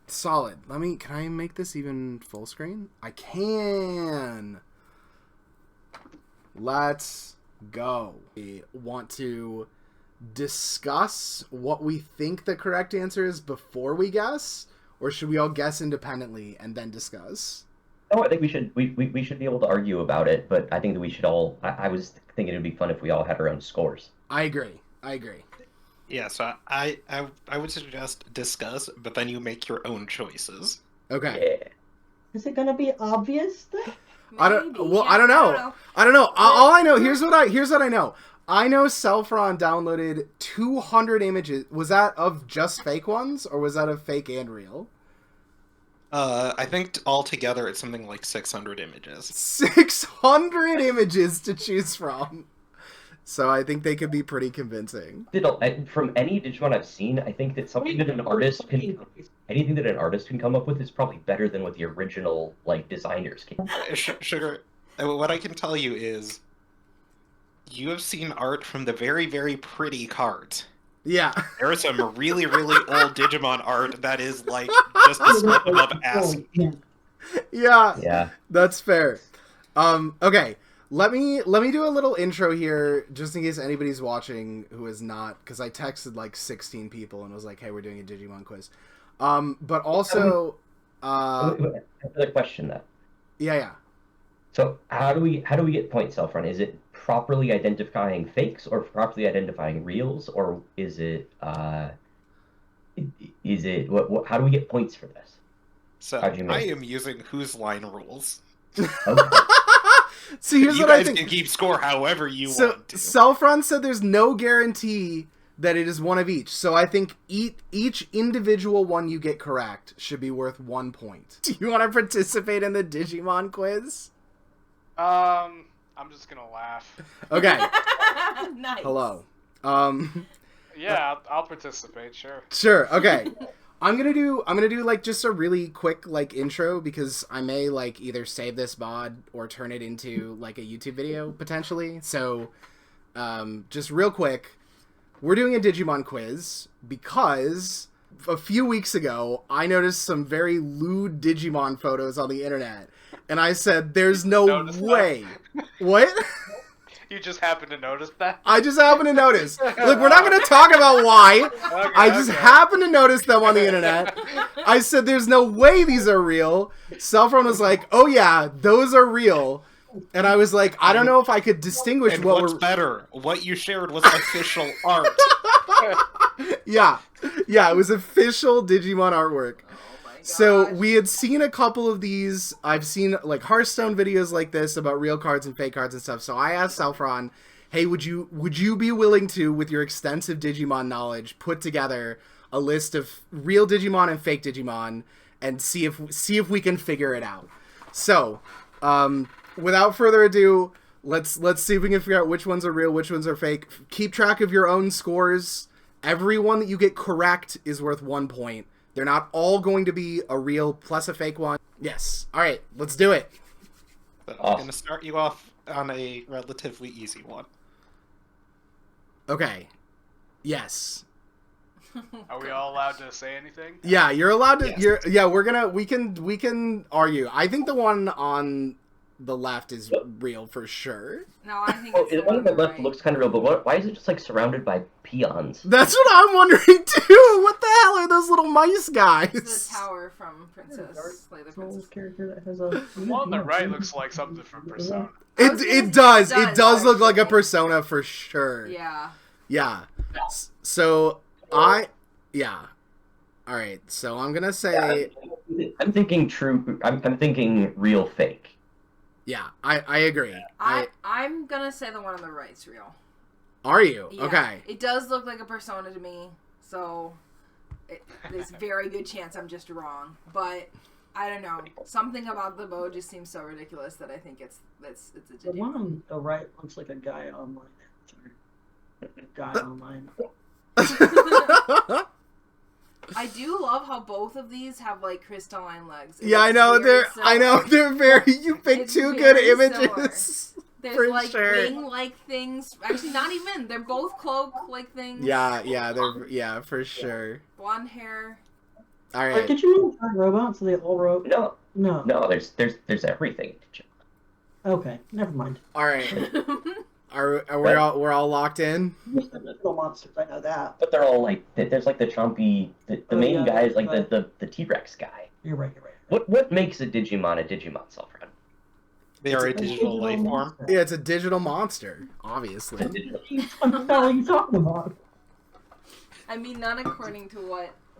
Solid. Can I make this even full screen? I can. Let's go. We want to discuss what we think the correct answer is before we guess, or should we all guess independently and then discuss? No, I think we should be able to argue about it, but I think that we should all. I was thinking it would be fun if we all had our own scores. I agree. Yeah, so I would suggest discuss, but then you make your own choices. Okay. Yeah. Is it gonna be obvious? I don't know. All I know, here's what I know. I know Celfron downloaded 200 images. Was that of just fake ones, or was that of fake and real? I think altogether it's something like 600 images. 600 images to choose from. So I think they could be pretty convincing. From any Digimon I've seen, I think that anything that an artist can come up with is probably better than what the original designers can. Sugar, what I can tell you is, you have seen art from the very, very pretty cards. Yeah. There is some really, really old Digimon art that is just a step above ASCII. Yeah. That's fair. Okay. Let me do a little intro here, just in case anybody's watching who is not, because I texted 16 people and was like, "Hey, we're doing a Digimon quiz." But also, another question though. Yeah. So how do we get points, Celfron? Is it properly identifying fakes or properly identifying reals, or is it what? How do we get points for this? So I am using Whose Line rules. Okay. So here's what I think. You guys can keep score however you want to. Celfron said there's no guarantee that it is one of each. So I think each individual one you get correct should be worth 1 point. Do you want to participate in the Digimon quiz? I'm just gonna laugh. Okay. Nice. Hello. Yeah, I'll participate. Sure. Sure. Okay. I'm gonna do just a really quick intro, because I may either save this mod or turn it into a YouTube video potentially. So just real quick, we're doing a Digimon quiz because a few weeks ago I noticed some very lewd Digimon photos on the internet, and I said there's no way. What? You just happened to notice that? I just happened to notice. Look, we're not going to talk about why. I just happened to notice them on the internet. I said, there's no way these are real. Celfron was like, oh yeah, those are real. And I was like, I don't know if I could distinguish and what's better. What you shared was official art. Yeah, it was official Digimon artwork. So we had seen a couple of these. I've seen Hearthstone videos like this about real cards and fake cards and stuff. So I asked Celfron, "Hey, would you be willing to, with your extensive Digimon knowledge, put together a list of real Digimon and fake Digimon and see if we can figure it out?" So, without further ado, let's see if we can figure out which ones are real, which ones are fake. Keep track of your own scores. Every one that you get correct is worth 1 point. They're not all going to be a real plus a fake one. Yes. All right, let's do it. But I'm going to start you off on a relatively easy one. Okay. Yes. Are we all allowed to say anything? Yeah, you're allowed to. Yes. We can argue. I think the one on the left is real for sure. No, I think it's the one on the left looks kind of real, but why is it just surrounded by peons? That's what I'm wondering too. What the hell are those little mice guys? It's the tower from Princess. Slay the Princess. Character that has a... The one on the right looks like something from Persona. It does look like a Persona for sure. Yeah. Yeah. So All right. So I'm gonna say. I'm thinking true. I'm thinking real fake. Yeah, I agree. I'm gonna say the one on the right's real. Are you? Yeah, okay. It does look like a Persona to me, so there's a very good chance I'm just wrong. But I don't know. Something about the bow just seems so ridiculous that I think it's a Digimon. The one on the right looks like a guy online. A guy online. I do love how both of these have crystalline legs. Yeah, I know they're very. You picked two good images. There's sure. wing-like things. Actually, not even. They're both cloak-like things. Yeah, for sure. Blonde hair. All Like, right. did you mean giant robots? So they all wrote? No, No. no, there's everything. Okay, never mind. All right. Are we're all locked in? Little monsters, I know that. But they're all like there's like the chompy the Oh, main yeah, guy is like right. the T-Rex guy. You're right. What makes a Digimon, Celfron? They are a It's a digital life form. monster. Yeah, it's a digital monster, obviously. What the hell are you talking about? I mean, not according to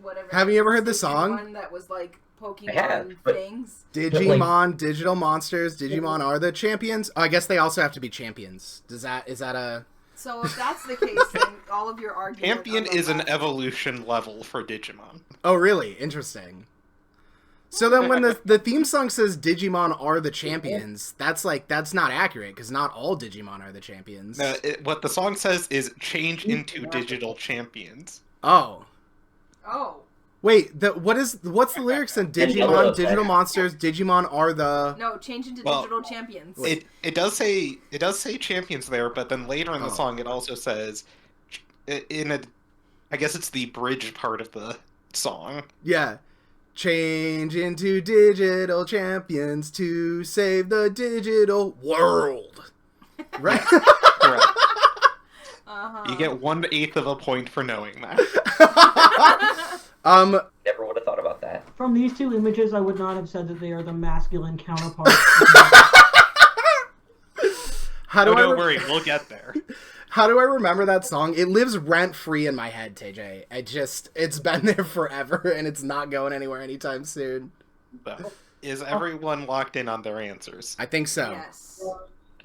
whatever. Have you ever heard the Stupid song? One that was like Pokemon have, but- things. Digimon, digital monsters. Digimon are the champions. Oh, I guess they also have to be champions. Is that a? So if that's the case, then all of your arguments. Champion is an evolution level for Digimon. Oh, really? Interesting. So then, when the theme song says Digimon are the champions, that's not accurate because not all Digimon are the champions. What the song says is change into digital champions. Oh. Oh. Wait, what's the lyrics then? Digimon, digital monsters, Digimon are the... No, change into Well, digital champions. It does say champions there, but then later in the Oh. song it also says I guess it's the bridge part of the song. Yeah. Change into digital champions to save the digital world. Right? Correct. Uh-huh. You get 1/8 of a point for knowing that. Never would have thought about that. From these two images, I would not have said that they are the masculine counterparts. How do Oh, I don't worry, we'll get there. How do I remember that song? It lives rent-free in my head, TJ. It's been there forever, and it's not going anywhere anytime soon. So, is everyone locked in on their answers? I think so. Yes.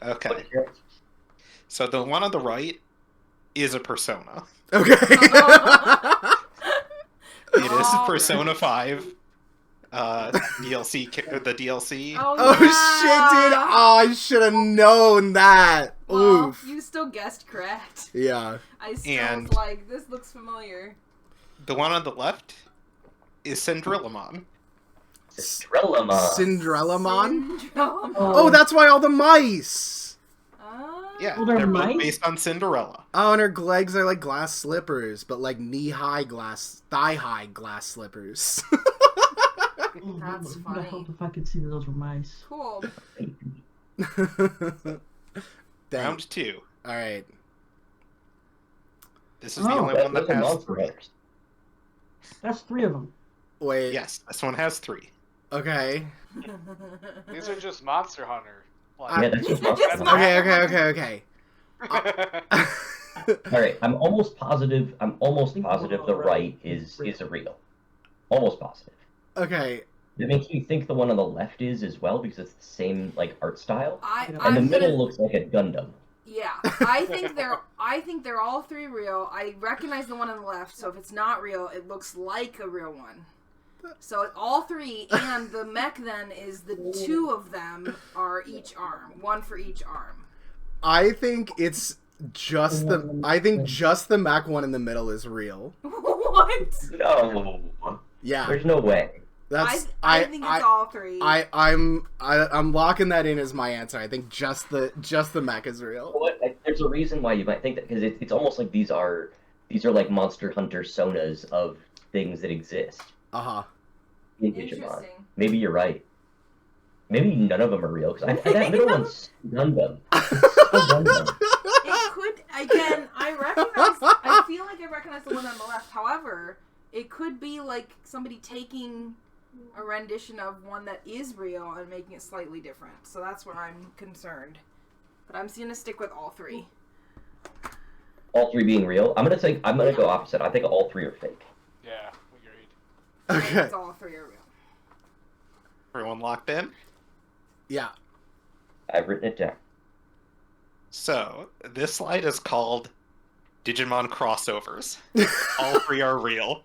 Okay. So the one on the right is a persona. Okay. It is Oh. Persona 5 DLC, the DLC. Oh, shit, dude. Oh, I should have known that. Well, Oof. you still guessed correct. Yeah. I still And- was like, this looks familiar. The one on the left is Cinderillamon. Cinderellamon. Cinderellamon? Syndrome. Oh, that's why all the mice. Yeah, Oh, they're they're both mice? based on Cinderella. Oh, and her legs are like glass slippers, but like thigh-high glass slippers. That's Who the funny. hell if I could see that those were mice? Cool. Dang. Round 2. All right. This is the Oh, only one that Those are has monster 3. hunters. That's 3 of them. Wait. Yes, this one has 3. Okay. These are just Monster Hunter. Yeah, that's just Just monster Okay. All right, I'm almost positive the right is a real. Almost positive. Okay. It makes me think the one on the left is as well because it's the same like art style, I'm and the middle gonna, looks like a Gundam. yeah, I think they're all 3 real. I recognize the one on the left, so if it's not real, it looks like a real one. So all 3, and the mech then is the 2 of them are each arm, 1 for each arm. I think it's just the Mac one in the middle is real. What? No, Yeah. there's no way. That's I think it's all 3. I'm locking that in as my answer. I think just the mech is real. There's a reason why you might think that because it's almost like these are like Monster Hunter sonas of things that exist Uh-huh. in Digimon. Interesting. Maybe you're right. Maybe none of them are real because that middle one's Gundam. It's so Gundam. It could, again, I feel like I recognize the one on the left. However, it could be like somebody taking a rendition of one that is real and making it slightly different. So that's where I'm concerned. But I'm going to stick with all 3. All 3 being real. I'm gonna go opposite. I think all 3 are fake. Yeah, agreed. I think Okay. it's all 3 are real. Everyone locked in? Yeah. I've written it down. So, this slide is called Digimon Crossovers. All 3 are real.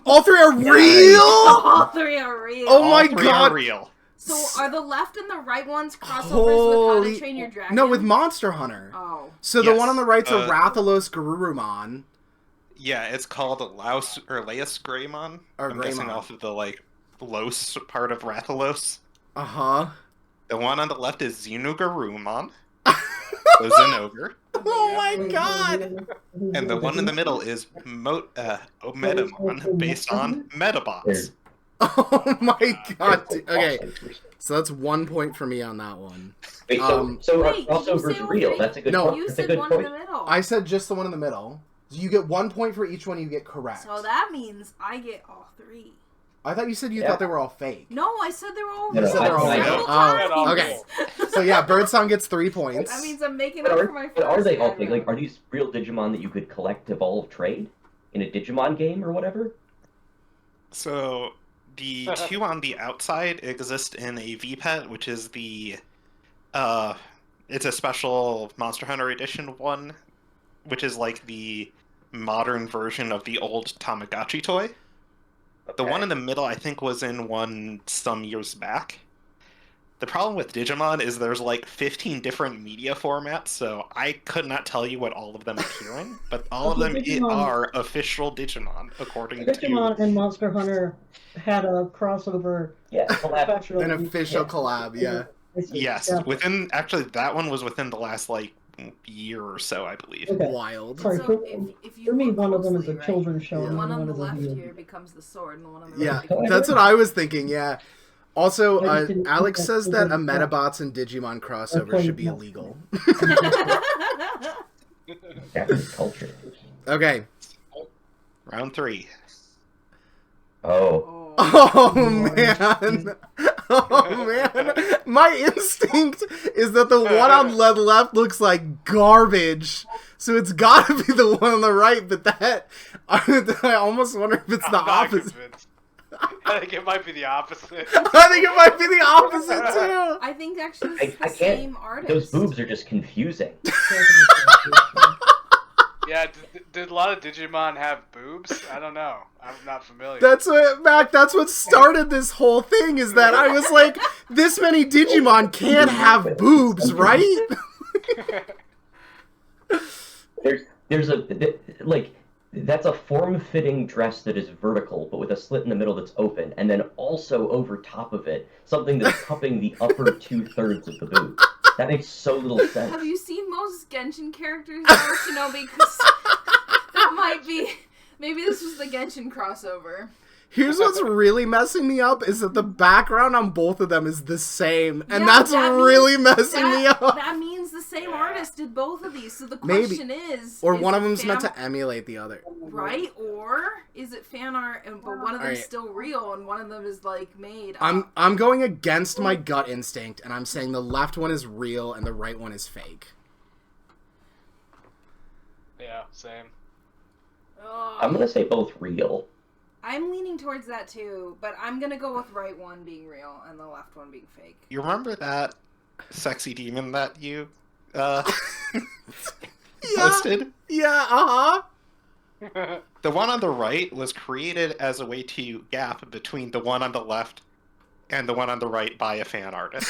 All 3 are real? All 3 are real. Oh my All 3 God. are real. So are the left and the right ones crossovers with How to Train Your Dragon? No, with Monster Hunter. Oh. So the Yes, one on the right's a Rathalos Garurumon. Yeah, it's called Laos or Laos Greymon. Or I'm guessing Greymon. off of the Los part of Rathalos. Uh-huh. The one on the left is Xenogarurumon. was an ogre. Oh my god! And the one in the middle is Ometamon, based on Metabots. Oh my god, dude. Okay, so that's 1 point for me on that one. Wait, Um, so Wait, did you crossover's say all real. three? That's a good No. point. You That's a said good one in point. the middle. I said just the one in the middle. So you get 1 point for each one you get correct. So that means I get all three. I thought you said you Yeah. thought they were all fake. No, I said they were all No, You said they were all I fake. know. Oh, okay. So yeah, Birdsong gets 3 points. That means I'm making But up are, for my first but are they all one. fake? Like, are these real Digimon that you could collect, evolve, trade in a Digimon game or whatever? So the two on the outside exist in a VPET, which is the it's a special Monster Hunter Edition one, which is like the modern version of the old Tamagotchi toy. The one in the middle, I think, was in one some years back. The problem with Digimon is there's like 15 different media formats, so I could not tell you what all of them appear in, but all of them are official Digimon, according Digimon to... and Monster Hunter had a crossover. Yeah, collab. An official collab, yeah. Yes, within... Actually, that one was within the last, like, year or so, I believe. Okay. Wild. Sorry, So for, if you for me, look one of them is a closely, right, children's show, Yeah. and the one on one the is a left video. here becomes the sword, and the one on the Yeah, right becomes that's what I was thinking, yeah. Also, I just didn't Alex think says that that a was- Metabots and Digimon crossover should be illegal. Japanese culture. Okay. Round 3. Oh. Oh man. Oh man. My instinct is that the one on the left looks like garbage. So it's gotta be the one on the right, but that I almost wonder if it's the I'm not opposite. convinced. I think it might be the opposite. I think it might be the opposite too. I think actually it's the I can't. same artist. Those boobs are just confusing. Yeah, did a lot of Digimon have boobs? I don't know. I'm not familiar. That's what, Mac, that's what started this whole thing, is that I was like, this many Digimon can't have boobs, right? There's like, that's a form-fitting dress that is vertical, but with a slit in the middle that's open, and then also over top of it, something that's cupping the upper 2/3 of the boob. That makes so little sense. Have you seen most Genshin characters now, Shinobi? Because that might be... Maybe this was the Genshin crossover. Here's what's really messing me up, is that the background on both of them is the same, and Yeah, that's that really means- messing me up. That means the same Yeah. artist did both of these, so the Maybe. question is... Or is one of it them's meant fan- to emulate the other. Right? Or is it fan art, but one of them's Alright. still real, and one of them is, like, made I'm going against my gut instinct, and I'm saying the left one is real and the right one is fake. Yeah, same. Ugh. I'm gonna say both real. I'm leaning towards that too, but I'm gonna go with right one being real and the left one being fake. You remember that sexy demon that you Yeah, posted? yeah, uh-huh. The one on the right was created as a way to gap between the one on the left and the one on the right by a fan artist.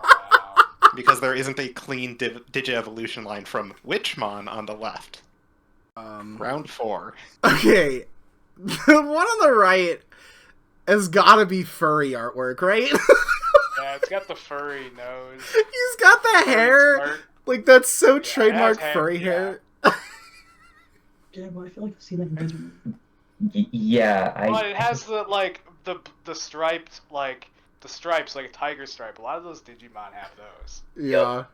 Wow. Because there isn't a clean Digi-Evolution line from Witchmon on the left. Round 4. Okay, the one on the right has gotta be furry artwork, right? Yeah, it's got the furry nose. He's got the hair, Smart. like that's so it has trademark hair, furry yeah. hair. Yeah, well, I feel like I've seen that in Digimon. Yeah, But it has the the striped the stripes like a tiger stripe. A lot of those Digimon have those, Yeah.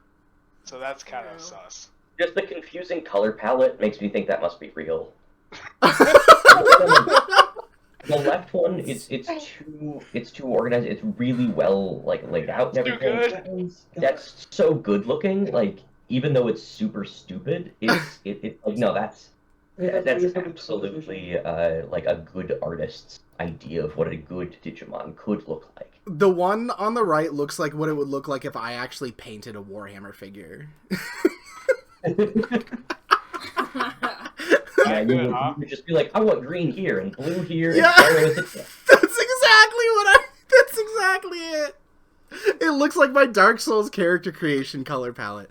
so that's kind of Yeah. sus. just the confusing color palette makes me think that must be real. The left one it's too organized. It's really well laid out and Too everything. good. That one's got- That's so good looking. Like, even though it's super stupid, it's no, that's absolutely like a good artist's idea of what a good Digimon could look like. The one on the right looks like what it would look like if I actually painted a Warhammer figure. Yeah, good, you huh? would just be like, I want green here and blue here Yeah. and arrows. That's exactly it. It looks like my Dark Souls character creation color palette.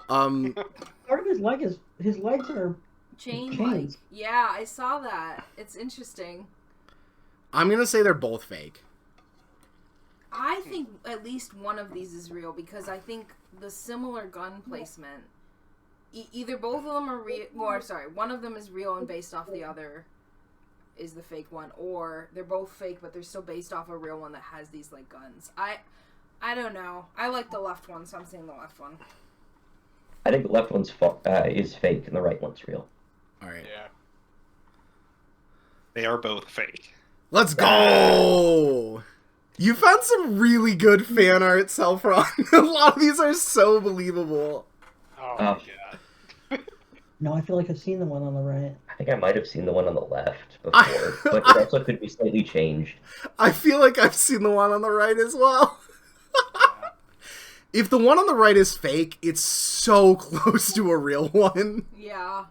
Part of his leg is his legs are. Chain like. Chains. Yeah, I saw that. It's interesting. I'm gonna say they're both fake. I think at least one of these is real because I think the similar gun placement, either both of them are real, or sorry, one of them is real and based off the other is the fake one, or they're both fake but they're still based off a real one that has these like guns. I don't know. I like the left one, so I'm saying the left one. I think the left one's is fake and the right one's real. All right. Yeah. They are both fake. Let's go! You found some really good fan art, Celfron. A lot of these are so believable. Oh my god. No, I feel like I've seen the one on the right. I think I might have seen the one on the left before, but it also could be slightly changed. I feel like I've seen the one on the right as well. If the one on the right is fake, it's so close to a real one. Yeah.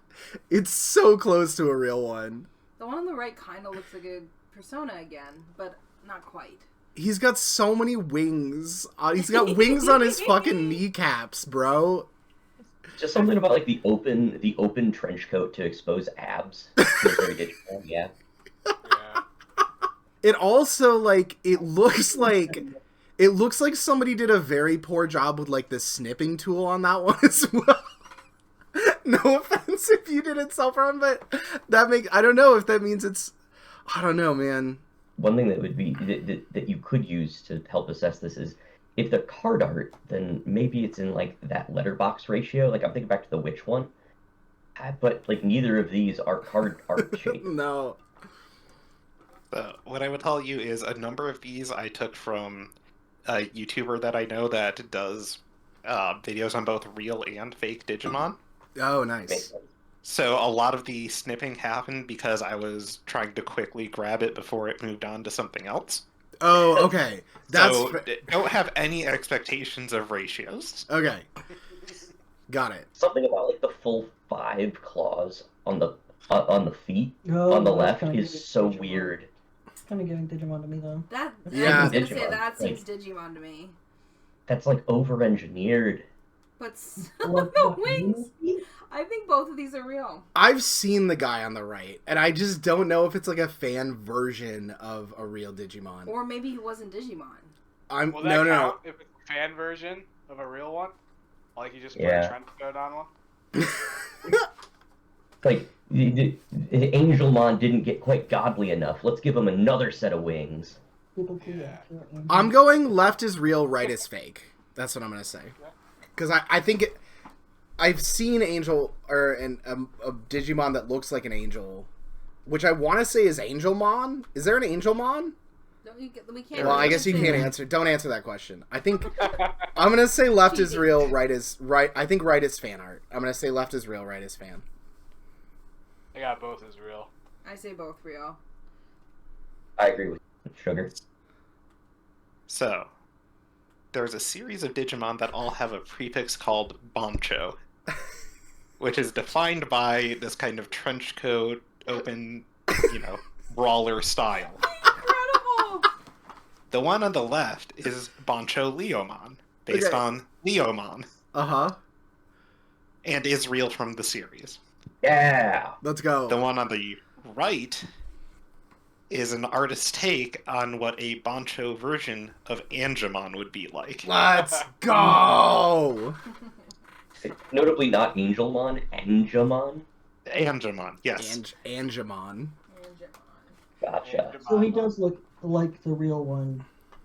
It's so close to a real one. The one on the right kind of looks like a Persona again, but not quite. He's got so many wings. He's got wings on his fucking kneecaps, bro. Just something about like the open trench coat to expose abs. Feels very digital, yeah. Yeah. It also it looks like somebody did a very poor job with like the snipping tool on that one as well. No offense if you did it Celfron, but I don't know if that means it's, I don't know, man. One thing that would be that you could use to help assess this is if the card art, then maybe it's in like that letterbox ratio. Like I'm thinking back to the witch one, but like neither of these are card art shaped. No. So what I would tell you is a number of these I took from a YouTuber that I know that does videos on both real and fake Digimon. Oh, nice. So a lot of the snipping happened because I was trying to quickly grab it before it moved on to something else. Oh, okay. That's so don't have any expectations of ratios. okay. Got it. Something about like the full 5 claws on the feet Oh, on the that's left kinda is giving so Digimon. weird. It's kind of giving Digimon to me, though. I Yeah. was gonna say Digimon, that seems Digimon to me. That's like over-engineered. But What- the what wings. movie? I think both of these are real. I've seen the guy on the right, and I just don't know if it's like a fan version of a real Digimon. Or maybe he wasn't Digimon. Will that count if it's a fan version of a real one? Like you just put a trench coat on one? Like the Angelmon didn't get quite godly enough. Let's give him another set of wings. I'm going left is real, right is fake. That's what I'm gonna say. Because I think I've seen Angel or a Digimon that looks like an angel, which I want to say is Angelmon. Is there an Angelmon? We can't. Well, I guess you can't answer. Don't answer that question. I think I'm gonna say left is real, right is right. I think right is fan art. I'm gonna say left is real, right is fan. I got both as real. I say both real. I agree with Sugar. So there's a series of Digimon that all have a prefix called Bancho, which is defined by this kind of trench coat, open, brawler style. Incredible! The one on the left is Bancho Leomon, based on Leomon, Uh-huh. and is real from the series. Yeah. Let's go. The one on the right is an artist's take on what a Bancho version of Angemon would be like. Let's go. Notably not Angelmon, Angemon. Angemon, yes. Angemon. Gotcha. So he does look like the real one,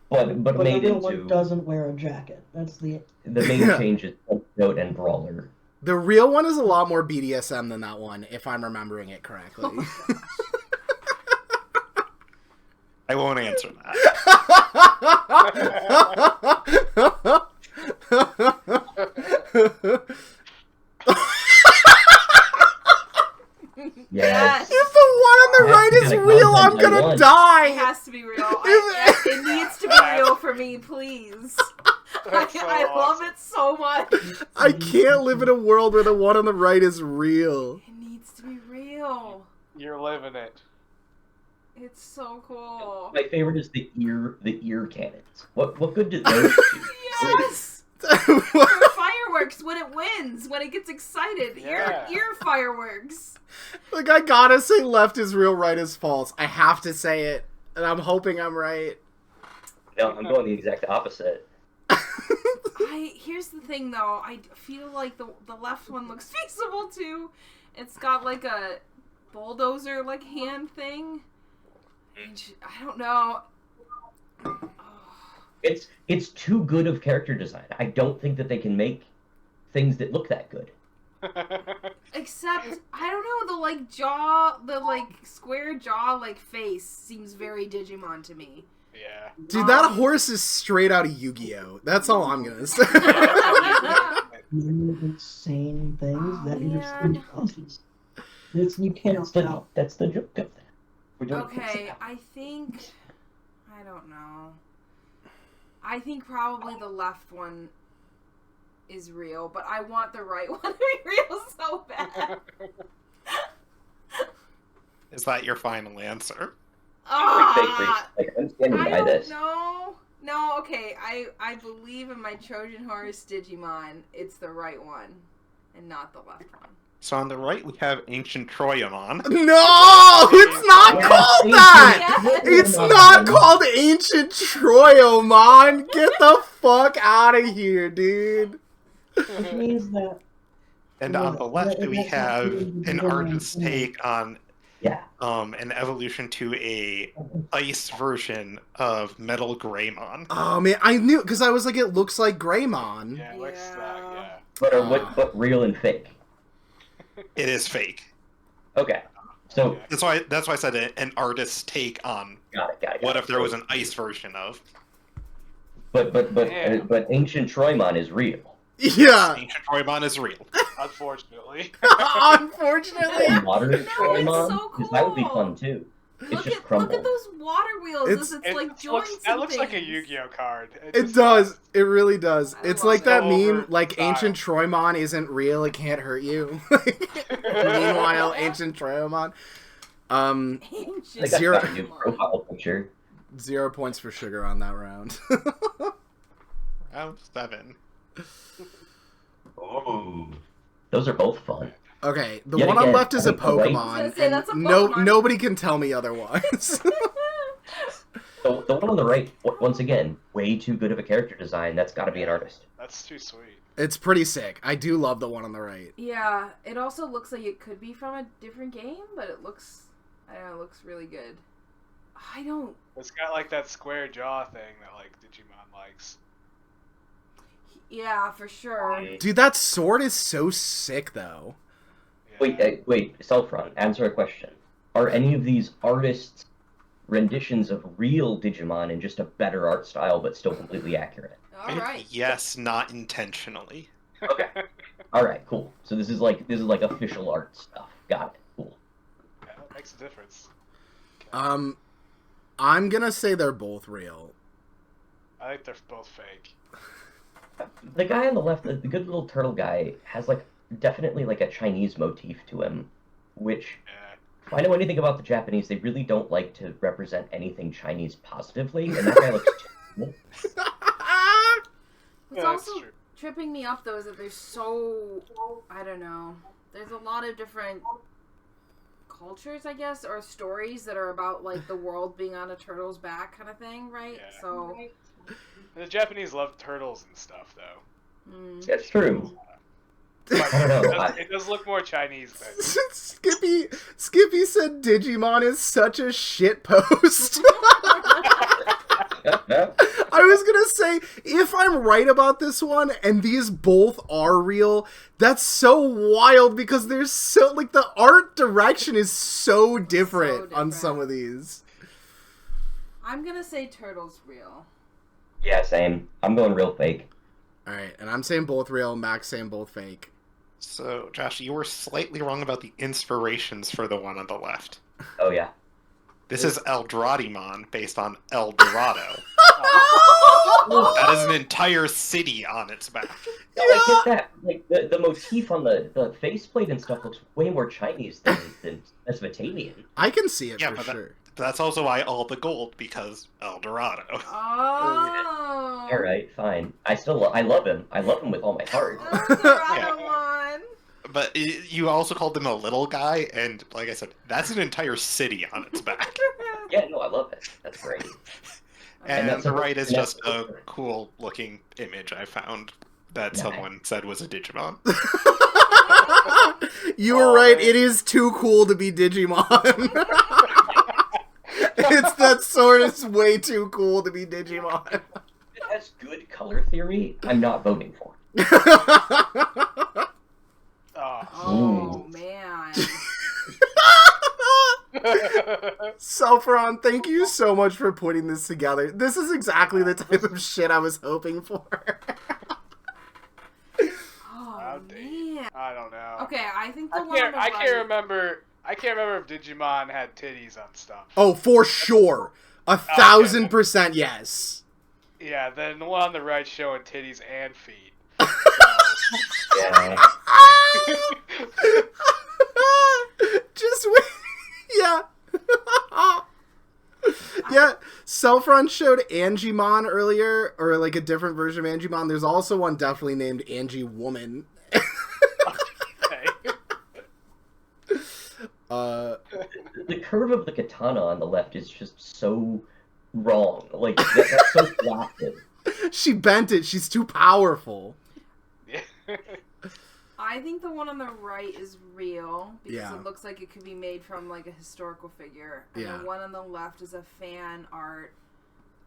But but the made real into one doesn't wear a jacket. That's the... the main change is note and brawler. The real one is a lot more BDSM than that one, if I'm remembering it correctly. I won't answer that. Yes. If the one on the right is real, I'm gonna It die. has to be real. It needs to be real for me, please. That's so I love awesome. it so much. I can't live in a world where the one on the right is real. It needs to be real. You're living it. It's so cool. My favorite is the ear cannons. What good do those do? Yes! For fireworks when it wins, when it gets excited. Yeah. Ear fireworks. Like, I gotta say left is real, right is false. I have to say it, and I'm hoping I'm right. No, I'm going the exact opposite. Here's the thing though, I feel like the left one looks feasible too. It's got like a bulldozer like hand thing. I don't know. It's too good of character design. I don't think that they can make things that look that good. Except I don't know, the like jaw, the like square jaw like face seems very Digimon to me. Yeah. Dude, that horse is straight out of Yu-Gi-Oh! That's all I'm gonna say. Insane things that man. you're seeing causes. This you can't stop. That's the joke of that. We don't Okay, I think I don't know. I think probably the left one is real, but I want the right one to be real so bad. Is that your final answer? Like, I'm standing I by don't this. know. No, okay. I believe in my Trojan horse Digimon. It's the right one, and not the left one. So on the right we have Ancient Troyamon. No! It's not Yes, called Ancient that! Troyamon. It's not called Ancient Troyomon! Get the fuck out of here, dude! Which means that And on the left we have an artist's Yeah. take on Yeah. an evolution to a ice version of Metal Greymon. Oh man, I knew, because I was like, it looks like Greymon. Yeah, it looks that, But real and fake. It is fake. Okay. So That's why I said an artist's take on got it. what if there was an ice version of. But Yeah. Ancient Troymon is real. Yeah, Ancient Troymon is real. unfortunately. unfortunately. Modern No, it's Troymon? so 'Cause that would be cool. fun too. It's just Look crumbled. at those water wheels. It's- It's like joints. looks, that and looks like a things. Yu-Gi-Oh card. It just does. It really does. I It's love like it. that meme, Over like style. Ancient Troymon isn't real, it can't hurt you. Meanwhile, Ancient Troymon. Ancient Like, that's Zero- not a new profile picture. 0 points for Sugar on that round. Round 7. Oh. Those are both fun. Okay, the Yet one on again, left is a I think the right- I was Pokemon. gonna say, that's a and Pokemon. nobody can tell me otherwise. The one on the right, once again, way too good of a character design. That's got to be an artist. That's too sweet. It's pretty sick. I do love the one on the right. Yeah, it also looks like it could be from a different game, but it looks, I don't know, it looks really good. I don't, It's got like that square jaw thing that like Digimon likes. yeah, for sure. Dude, that sword is so sick, though. Yeah. Wait, Celfron, answer a question. Are any of these artists' renditions of real Digimon in just a better art style but still completely accurate? All right. Yes, not intentionally. Okay. Alright, cool. So this is like official art stuff. Got it. Cool. Yeah, that makes a difference. I'm gonna say they're both real. I think they're both fake. The guy on the left, the good little turtle guy, has like definitely like a Chinese motif to him, which Yeah. if I know anything about the Japanese, they really don't like to represent anything Chinese positively, and that guy looks terrible. What's Yeah, that's also true. tripping me up though is that there's so, I don't know, there's a lot of different cultures, I guess, or stories that are about like the world being on a turtle's back kind of thing, right? Yeah. So, The Japanese love turtles and stuff, though. That's true. But I don't know. it does look more Chinese than. Skippy said Digimon is such a shit post. I was gonna say, if I'm right about this one, and these both are real, that's so wild because there's so, like, the art direction is so different on different. some of these. I'm gonna say turtle's real. Yeah, same. I'm going real fake. Alright, and I'm saying both real, Max saying both fake. So, Josh, you were slightly wrong about the inspirations for the one on the left. Oh yeah. This is Eldoradimon, based on El Dorado. That is an entire city on its back. No, I get that. Like the motif on the faceplate and stuff looks way more Chinese than Mesopotamian. I can see it Yeah, for but sure. That's also why all the gold, because El Dorado. Oh. All right, fine. I love him. I love him with all my heart. Dorado one. But you also called him a little guy, and like I said, that's an entire city on its back. Yeah, no, I love it. That's great. And that's the a- right is and that's- just a cool looking image I found that Nice. someone said was a Digimon. You were Oh, right. man. It is too cool to be Digimon. It's that sword is way too cool to be Digimon. If it has good color theory, I'm not voting for it. Oh man. Celfron, thank you so much for putting this together. This is exactly the type of shit I was hoping for. Oh man. I don't know. Okay, I think the I one on can't. the I right. can't remember. I can't remember if Digimon had titties on stuff. Oh, for sure. 1,000% yes. Yeah, then the one on the right showing titties and feet. Yeah. Just wait. Yeah. Yeah, Celfron showed Angimon earlier, or like a different version of Angimon. There's also one definitely named Angie Woman. Okay. The curve of the katana on the left is just so wrong. Like, that's so flaccid. She bent it. She's too powerful. Yeah. I think the one on the right is real because Yeah. it looks like it could be made from like a historical figure. And Yeah. the one on the left is a fan art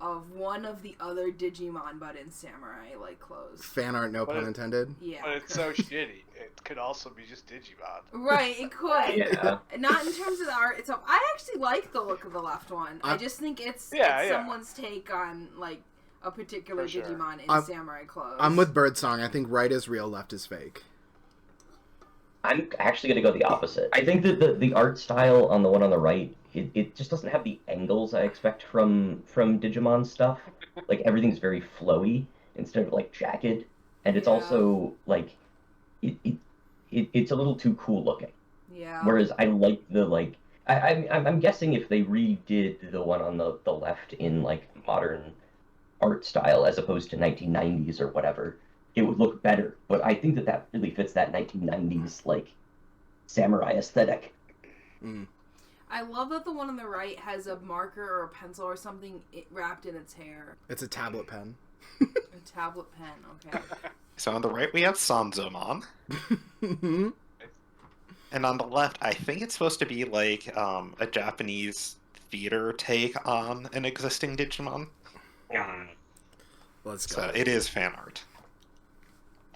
of one of the other Digimon but in samurai like clothes. Fan art, no pun intended. Yeah. But it's so shitty. It could also be just Digimon. Right, it could. Yeah. Not in terms of the art itself. I actually like the look of the left one. I just think it's someone's take on like a particular For sure. Digimon in samurai clothes. I'm with Birdsong. I think right is real, left is fake. I'm actually going to go the opposite. I think that the art style on the one on the right, it just doesn't have the angles I expect from Digimon stuff. Like, everything's very flowy instead of, like, jagged. And it's also, like, it's a little too cool looking. Yeah. Whereas I like the, like... I'm guessing if they redid the one on the left in, like, modern art style as opposed to 1990s or whatever, it would look better. But I think that really fits that 1990s, like, samurai aesthetic. Mm. I love that the one on the right has a marker or a pencil or something wrapped in its hair. It's a tablet pen. A tablet pen, okay. So on the right we have Sanzomon, Mhm. and on the left I think it's supposed to be like a Japanese theater take on an existing Digimon. Let's go. So it is fan art.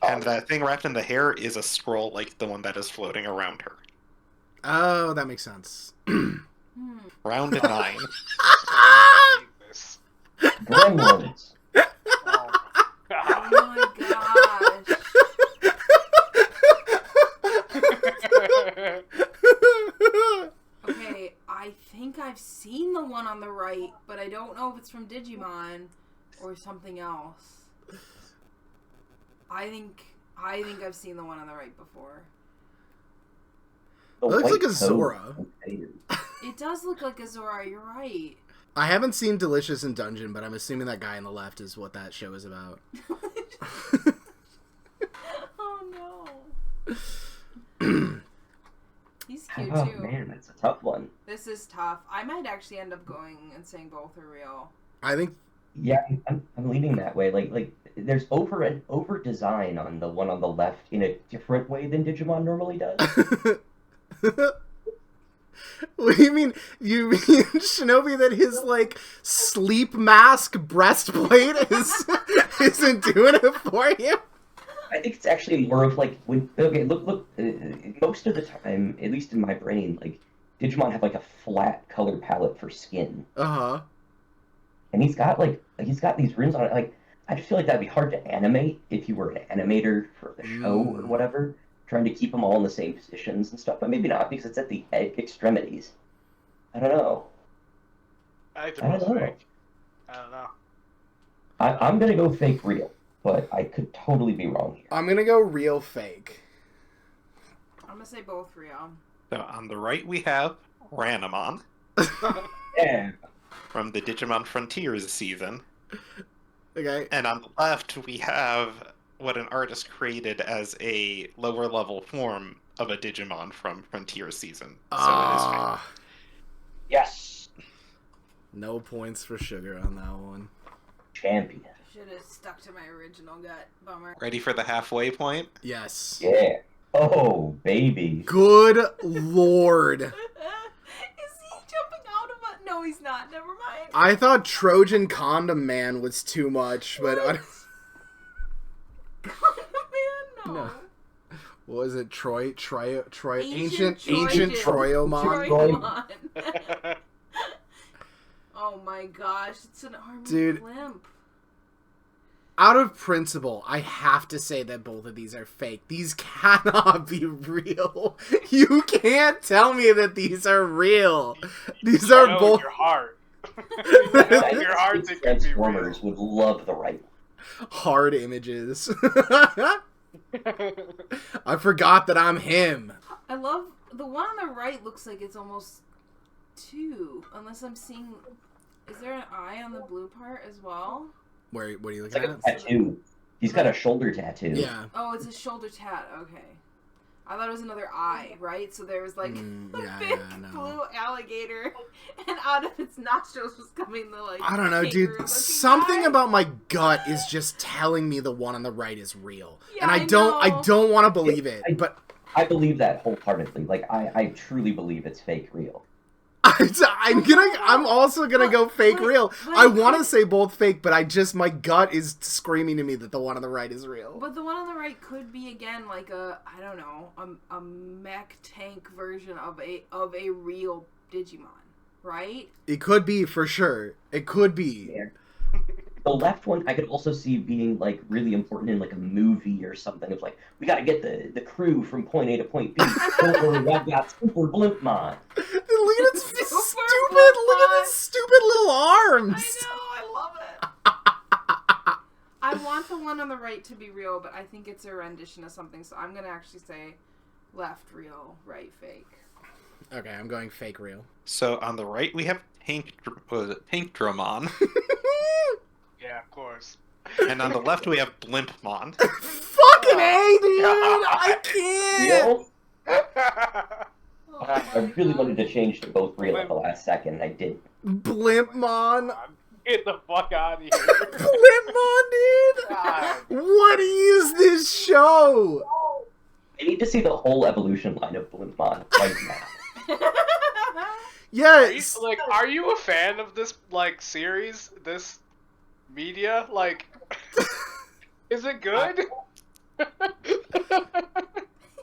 And that thing wrapped in the hair is a scroll like the one that is floating around her. Oh, that makes sense. Round 9. Jesus. Gremlins. Oh, God. Oh my gosh. Okay, I think I've seen the one on the right, but I don't know if it's from Digimon or something else. I think I've seen the one on the right before. The It looks white like a toad Zora. containers. It does look like a Zora, you're right. I haven't seen Delicious in Dungeon, but I'm assuming that guy on the left is what that show is about. Oh no. He's cute Oh, too. man, that's a tough one. This is tough. I might actually end up going and saying both are real. I think Yeah, I'm leaning that way. Like there's over design on the one on the left in a different way than Digimon normally does. What do you mean? You mean Shinobi that his like sleep mask breastplate isn't doing it for you? I think it's actually more of like when look. Most of the time, at least in my brain, like Digimon have like a flat color palette for skin, Uh-huh. and he's got these rims on it. Like I just feel like that'd be hard to animate if you were an animator for the show or whatever, trying to keep them all in the same positions and stuff. But maybe not because it's at the extremities. I don't know. I think I it was don't know. fake. I don't know. I'm gonna go fake real, but I could totally be wrong here. I'm gonna go real fake. I'm gonna say both real. So on the right we have Ranamon Yeah. from the Digimon Frontiers season. Okay. And on the left we have what an artist created as a lower level form of a Digimon from Frontier season. So it is fake. Ah. Yes. No points for Sugar on that one. Champion. Should have stuck to my original gut. Bummer. Ready for the halfway point? Yes. Yeah. Oh, baby. Good lord. Is he jumping out of a... No, he's not. Never mind. I thought Trojan Condom Man was too much, but I don't... Man, no. No. What was it? Troy, Ancient Troyomon? Troymon. Oh my gosh, it's an armored Dude. blimp. Out of principle, I have to say that both of these are fake. These cannot be real. You can't tell me that these are real. These are both... Your heart. Your heart that could be real. Transformers would love the right one. hard images. I forgot that I'm him. I love... The one on the right looks like it's almost 2. Unless I'm seeing... Is there an eye on the blue part as well? What are you It's looking like at? a tattoo. He's got a shoulder tattoo. Yeah. Oh, it's a shoulder tat. Okay. I thought it was another eye, right? So there was like yeah, a big no. blue alligator, and out of its nostrils was coming the like. I don't know, kangaroo-looking dude. Something guy. about my gut is just telling me the one on the right is real, Yeah, and I know. don't want to believe it, but I believe that wholeheartedly. Like, I truly believe it's fake real. I'm also gonna go fake real. but- I want to say both fake, but my gut is screaming to me that the one on the right is real. But the one on the right could be again like a I don't know a mech tank version of a real Digimon, right? It could be for sure. It could be. Yeah. The left one, I could also see being, like, really important in, like, a movie or something of, like, we gotta get the crew from point A to point B. Don't worry, I've got Super Blimpmon. Look at its Super stupid. Blimpmon. Look at its stupid little arms. I know, I love it. I want the one on the right to be real, but I think it's a rendition of something, so I'm gonna actually say left real, right fake. Okay, I'm going fake real. So on the right we have Tankdramon, Yeah, of course. and on the left we have Blimpmon. Fucking A, dude! I can't! Real? Oh I my really God. wanted to change to both real at the last second, and I didn't. Blimpmon. Get the fuck out of here. Blimpmon, dude! God. What is this show? I need to see the whole evolution line of Blimpmon right now. Yes! Are you a fan of this, like, series? This media? Like, is it good?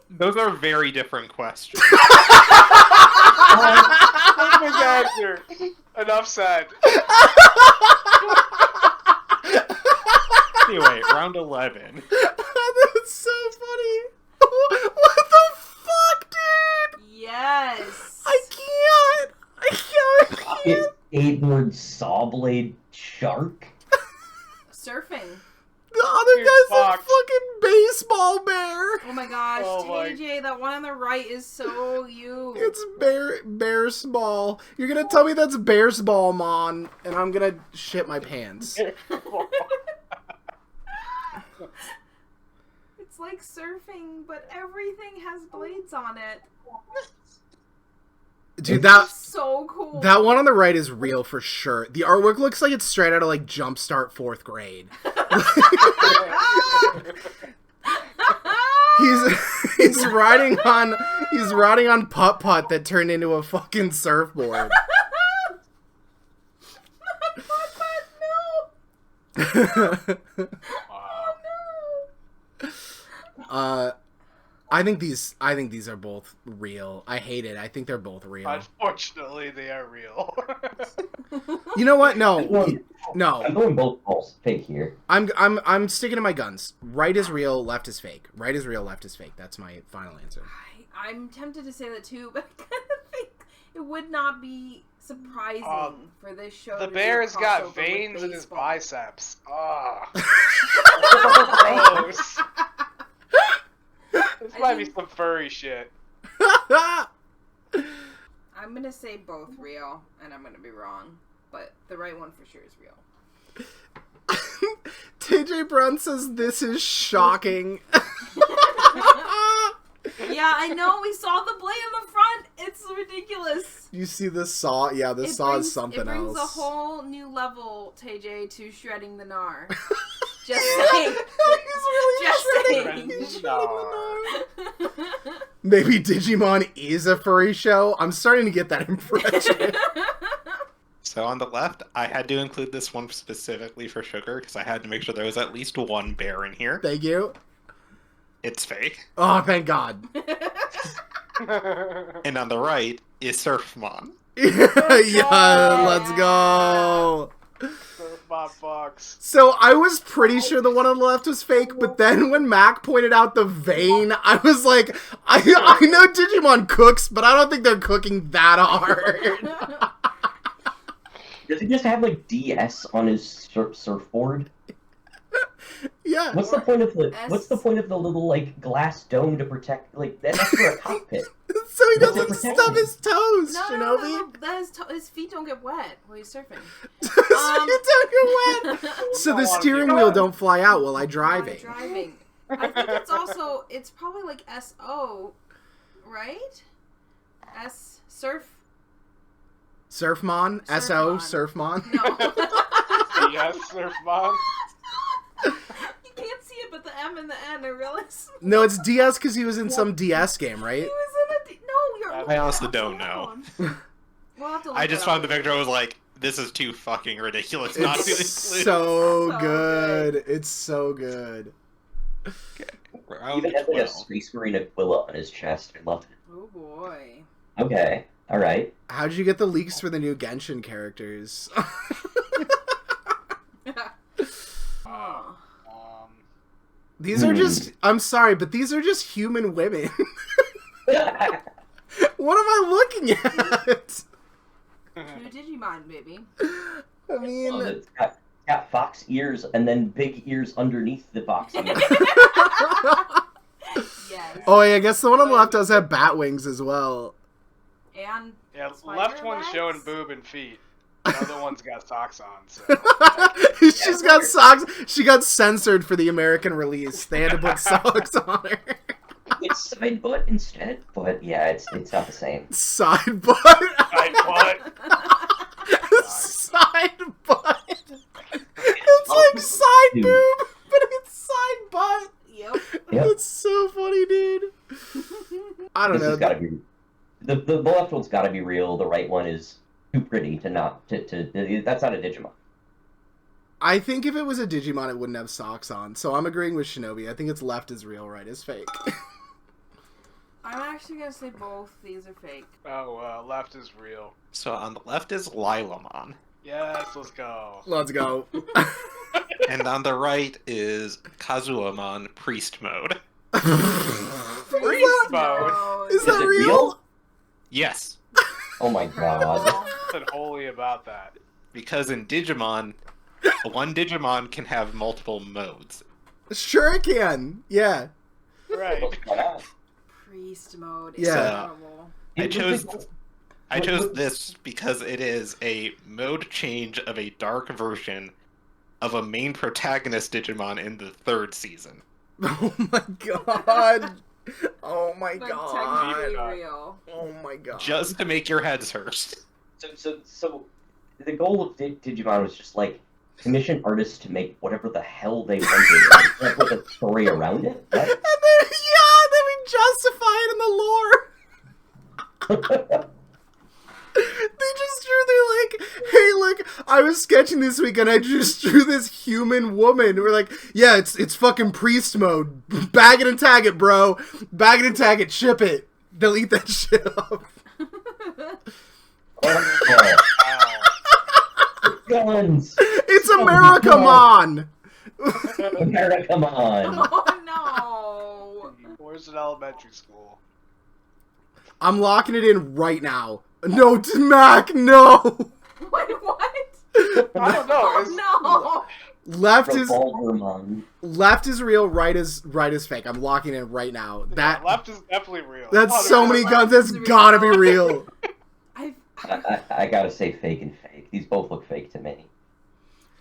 Those are very different questions. Perfect answer. Enough said. Anyway, round 11. That's so funny. What the fuck, dude? Yes. I can't. Aidward Sawblade Shark? Surfing. The other You're guy's a fucked. fucking baseball bear. Oh my gosh, Oh my- JJ, that one on the right is so you. It's Bear's Ball. You're gonna tell me that's Bear's Ball, Mon, and I'm gonna shit my pants. It's like surfing, but everything has blades on it. Dude, It's so cool. that one on the right is real for sure. The artwork looks like it's straight out of like Jumpstart 4th grade. He's riding on putt-putt that turned into a fucking surfboard. Wow. I think these are both real. I hate it. I think they're both real. Unfortunately, they are real. You know what? No. I'm No. going both balls fake here. I'm sticking to my guns. Right is real, left is fake. Right is real, left is fake. That's my final answer. I'm tempted to say that too, but I kind of think it would not be surprising for this show. The to do a bear's got crossover with veins in his baseball. biceps. Ah. Gross. This might be some furry shit. I'm gonna say both real, and I'm gonna be wrong, but the right one for sure is real. TJ Brown says this is shocking. Yeah, I know. We saw the blade on the front, It's ridiculous. You see the saw? Yeah, the saw is something else. It brings a whole new level, TJ, to shredding the gnar. Just saying. He's really Just shredding. saying. He's shredding the gnar. Maybe Digimon is a furry show. I'm starting to get that impression. So on the left, I had to include this one specifically for Sugar because I had to make sure there was at least one bear in here. Thank you. It's fake. Oh, thank God. And on the right is Surfmon. Yeah, let's go. Surfbot Fox. So I was pretty sure the one on the left was fake, but then when Mac pointed out the vein, I was like, I know Digimon cooks, but I don't think they're cooking that hard. Does he just have like DS on his surfboard? Yeah. What's the point of the little like glass dome to protect? Like that's for a cockpit. So he What's doesn't it stub protecting? his toes, No, Shinobi. his feet don't get wet while he's surfing. So you don't get wet. So the steering wheel don't fly out while I'm driving. I think it's probably like SO, right? Surfmon? S-O, Surfmon? No. Yes, Surfbot. You can't see it, but the M and the N are really small. No, it's DS because he was in some DS game, He right? was in a... No, you're... I honestly don't know. We'll have to look I just it found up. the picture. I was like, this is too fucking ridiculous not to include. It's so So good. good. It's so good. Round Even has like a 12. Space Marine Aquila on his chest. I love it. Oh boy. Okay, all right. How'd you get the leaks for the new Genshin characters? Oh. These are just... I'm sorry, but these are just human women. What am I looking at? True Digimon, baby. I mean... Oh, it's got fox ears and then big ears underneath the fox ears. Yes. Oh, yeah, I guess the one on the left does have bat wings as well. And Yeah, spider left one's legs? showing boob and feet. The other one's got socks on, so... She's got socks. She got censored for the American release. They had to put socks on her. It's side butt instead, but yeah, it's not the same. Side butt. Side butt. Side butt. It's like side Dude. boob, but it's side butt. Yep. Yep. That's so funny, dude. I don't This know. has got to be the left one's got to be real. The right one is too pretty to not to. That's not a Digimon. I think if it was a Digimon, it wouldn't have socks on. So I'm agreeing with Shinobi. I think it's left is real, right is fake. I'm actually gonna say both. These are fake. Oh, left is real. So on the left is Lilamon. Yes, let's go. Let's go. And on the right is Kazuamon Priest Mode. Priest mode. Is that it real? real? Yes. Oh my god. Nothing holy about that. Because in Digimon, one Digimon can have multiple modes. Sure it can. Yeah. Right. Why not? Priest mode. Is Yeah. horrible. I chose this because it is a mode change of a dark version of a main protagonist Digimon in the 3rd season. Oh my god. Oh my Like god. technically real. Oh my god. Just to make your heads hurt. So the goal of Digimon was just like commission artists to make whatever the hell they wanted, and put a story around it. Right? And then, yeah, then we justify it in the lore. They just drew, they're like, hey, look, I was sketching this week and I just drew this human woman. We're like, yeah, it's fucking priest mode. Bag it and tag it, bro. Bag it and tag it, ship it. Delete that shit up. Oh, guns! It's America, Mon! America, come on! Oh Where's an elementary school? I'm locking it in right now. No, Mac, no! no! Wait, what? I don't know. Is, No! Left is real, right is fake. I'm locking it in right now. That left is definitely real. That's Oh, so there's many a guns. left. That's gotta be real. I gotta say fake and fake. These both look fake to me.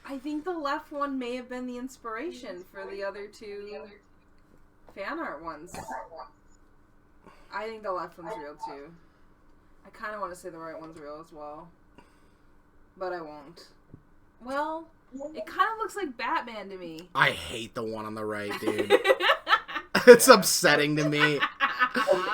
I think the left one may have been the inspiration for the other two fan art ones. I think the left one's real too. I kind of want to say the right one's real as well. But I won't. Well, it kind of looks like Batman to me. I hate the one on the right, dude. It's upsetting to me.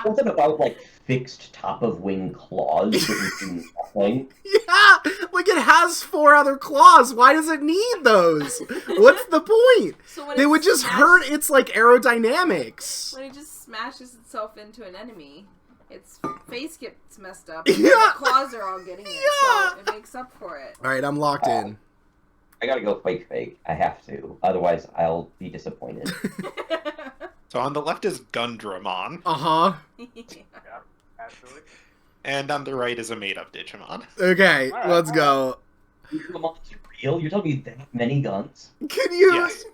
Something about like fixed top of wing claws that we do nothing. Yeah, like it has 4 other claws. Why does it need those? What's the point? So when They it would just hurt its like aerodynamics. When it just smashes itself into an enemy, its face gets messed up. Yeah. And the claws are all getting it, Yeah. so it makes up for it. All right, I'm locked in. I gotta go fake. I have to. Otherwise, I'll be disappointed. So on the left is Gundramon, Uh-huh. Yeah, absolutely. and on the right is a made-up Digimon. Okay, All right, let's go. Digimon's real? You're telling me that many guns? Can you Yes.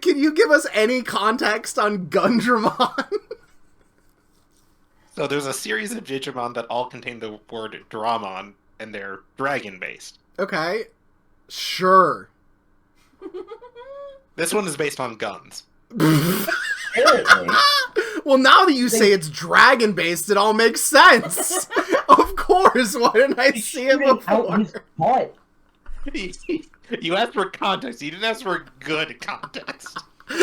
can you give us any context on Gundramon? So there's a series of Digimon that all contain the word Dramon, and they're dragon-based. Okay. Sure. This one is based on guns. Apparently. Well, now that you say it's dragon based, it all makes sense. Of course. Why didn't I see it Shooting out before? his butt. You asked for context. You didn't ask for good context. He's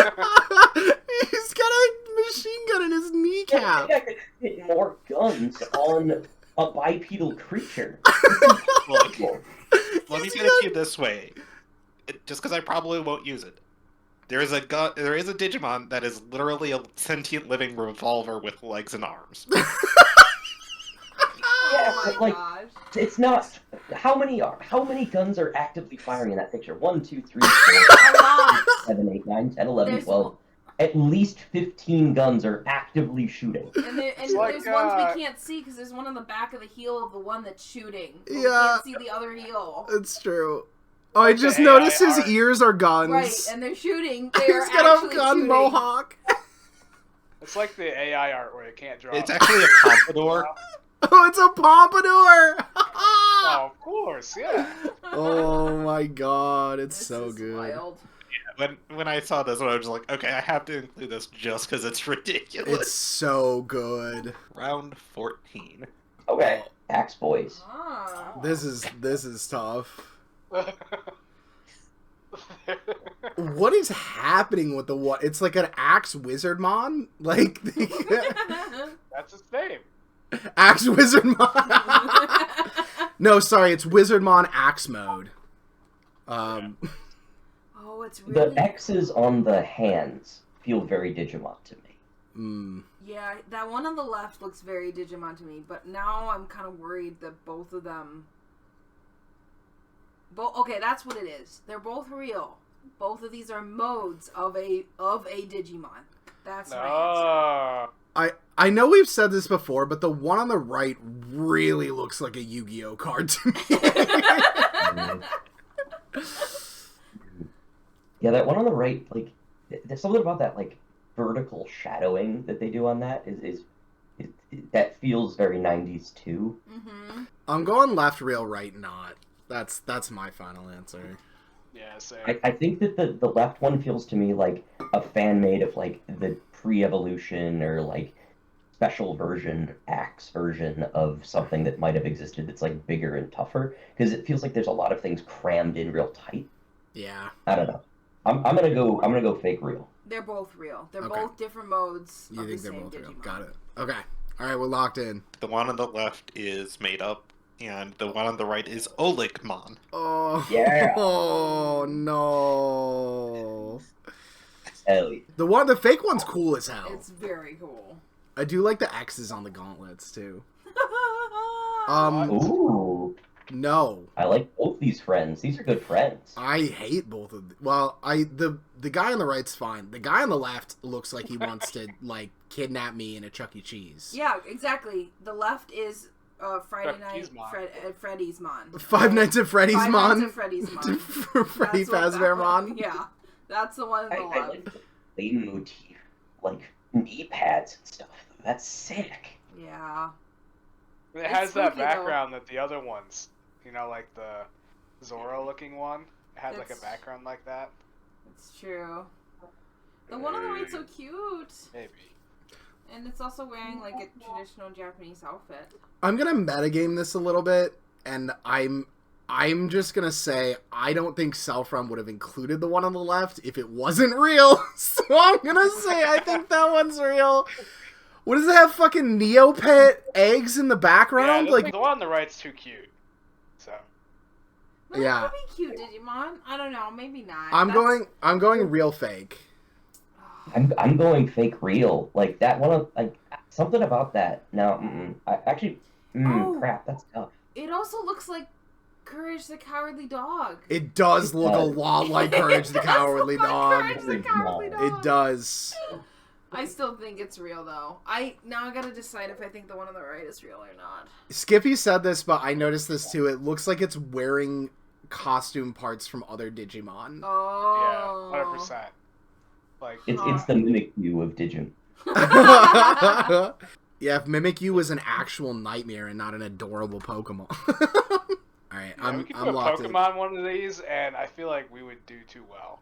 got a machine gun in his I kneecap. think I could fit more guns on a bipedal creature. Look, let me He's put it to you this way. Just because I probably won't use it. There is a Digimon that is literally a sentient living revolver with legs and arms. Yeah, Oh but my like, gosh. it's not. How many guns are actively firing in that picture? 1, 2, 3, 4, A lot. 7, 8, 9, 10, 11, There's- 12. At least 15 guns are actively shooting. And It's like, there's ones we can't see because there's one on the back of the heel of the one that's shooting. But we Yeah. can't see the other heel. It's true. Oh, I Like the just AI noticed his art. ears are guns. Right, and they're shooting. They're He's got a actually gun shooting. mohawk. It's like the AI art where it can't draw. It's actually a pompadour. Oh, it's a pompadour. Oh, of course, yeah. Oh my god, it's This so is good. wild. When I saw this one, I was just like, okay, I have to include this just because it's ridiculous. It's so good. Round 14. Okay, Axe Boys. Ah. This is tough. What is happening with the what? It's like an Axe Wizardmon? Like That's his name. Axe Wizardmon. No, sorry, it's Wizardmon Axe mode. Oh, it's really... The X's on the hands feel very Digimon to me. Yeah, that one on the left looks very Digimon to me, but now I'm kind of worried that both of them... Okay, that's what it is. They're both real. Both of these are modes of a Digimon. That's my answer. I know we've said this before, but the one on the right really looks like a Yu-Gi-Oh card to me. Yeah, that one on the right, like, there's something about that, like, vertical shadowing that they do on that that feels very 90s too. Mm-hmm. I'm going left, real, right, not. That's my final answer. Yeah, same. I think that the left one feels to me like a fan made of, like, the pre-evolution or, like, special version, Axe version of something that might have existed that's, like, bigger and tougher. Because it feels like there's a lot of things crammed in real tight. Yeah. I don't know. I'm gonna go fake real. They're both real. They're Okay. both different modes You of the think they're same both real? Digimon. Got it. Okay. All right, we're locked in. The one on the left is made up, and the one on the right is Oligmon. Oh. Yeah. Oh no. Hell yeah. The fake one's cool as hell. It's very cool. I do like the X's on the gauntlets too. Um, Ooh. No, I like both these friends. These are good friends. I hate both of them. Well, the guy on the right's fine. The guy on the left looks like he wants to like kidnap me in a Chuck E. Cheese. yeah, exactly. The left is Friday Night Freddy's Freddy's Mon. Five Nights at Freddy's Five Mon. Nights at Freddy's Mon. Freddy That's what that Fazbear one- Mon. Yeah, that's the one on the I left. like the flame motif, like knee pads and stuff. That's sick. Yeah. It It's has that spooky, though. background that the other ones, you know, like the Zorro looking one, it had like a It's- background like that. It's true. The one on the right's so cute. Maybe. And it's also wearing like a traditional Japanese outfit. I'm gonna metagame this a little bit, and I'm just gonna say I don't think Celfron would have included the one on the left if it wasn't real. So I'm gonna say I think that one's real. What does it have? Fucking Neopet eggs in the background? Yeah, Like, the one on the right's too cute. So. But Yeah. It could be cute, Digimon. I don't know. Maybe not. I'm going real fake. I'm going fake real. Like that one. Like something about that. No, crap. That's tough. It also looks like Courage the Cowardly Dog. It does look a lot like Courage the Cowardly Dog. Courage the Cowardly Dog. It does. I still think it's real though. Now I gotta decide if I think the one on the right is real or not. Skippy said this, but I noticed this too. It looks like it's wearing costume parts from other Digimon. Oh. Yeah, 100%. Like It's the Mimikyu of Digimon. Yeah, if Mimikyu was an actual nightmare and not an adorable Pokemon. Alright, yeah, we could do I'm a locked in. Pokemon one of these, and I feel like we would do too well.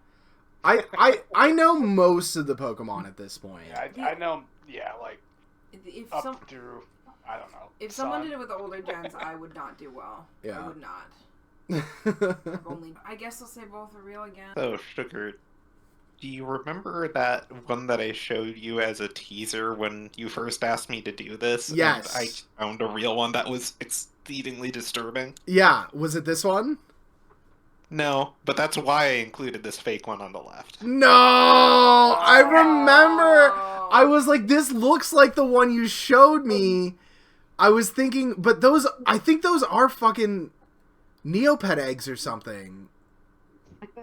I know most of the Pokemon at this point. Yeah, I know. Yeah, like If up through, I don't know. if someone did it with the older gens, I would not do well. Yeah. I would not. I guess I'll say both are real again. So, Sugar, do you remember that one that I showed you as a teaser when you first asked me to do this? Yes. And I found a real one that was exceedingly disturbing. Yeah, was it this one? No, but that's why I included this fake one on the left. No! I remember! I was like, this looks like the one you showed me. I was thinking, but I think those are fucking Neopet eggs or something.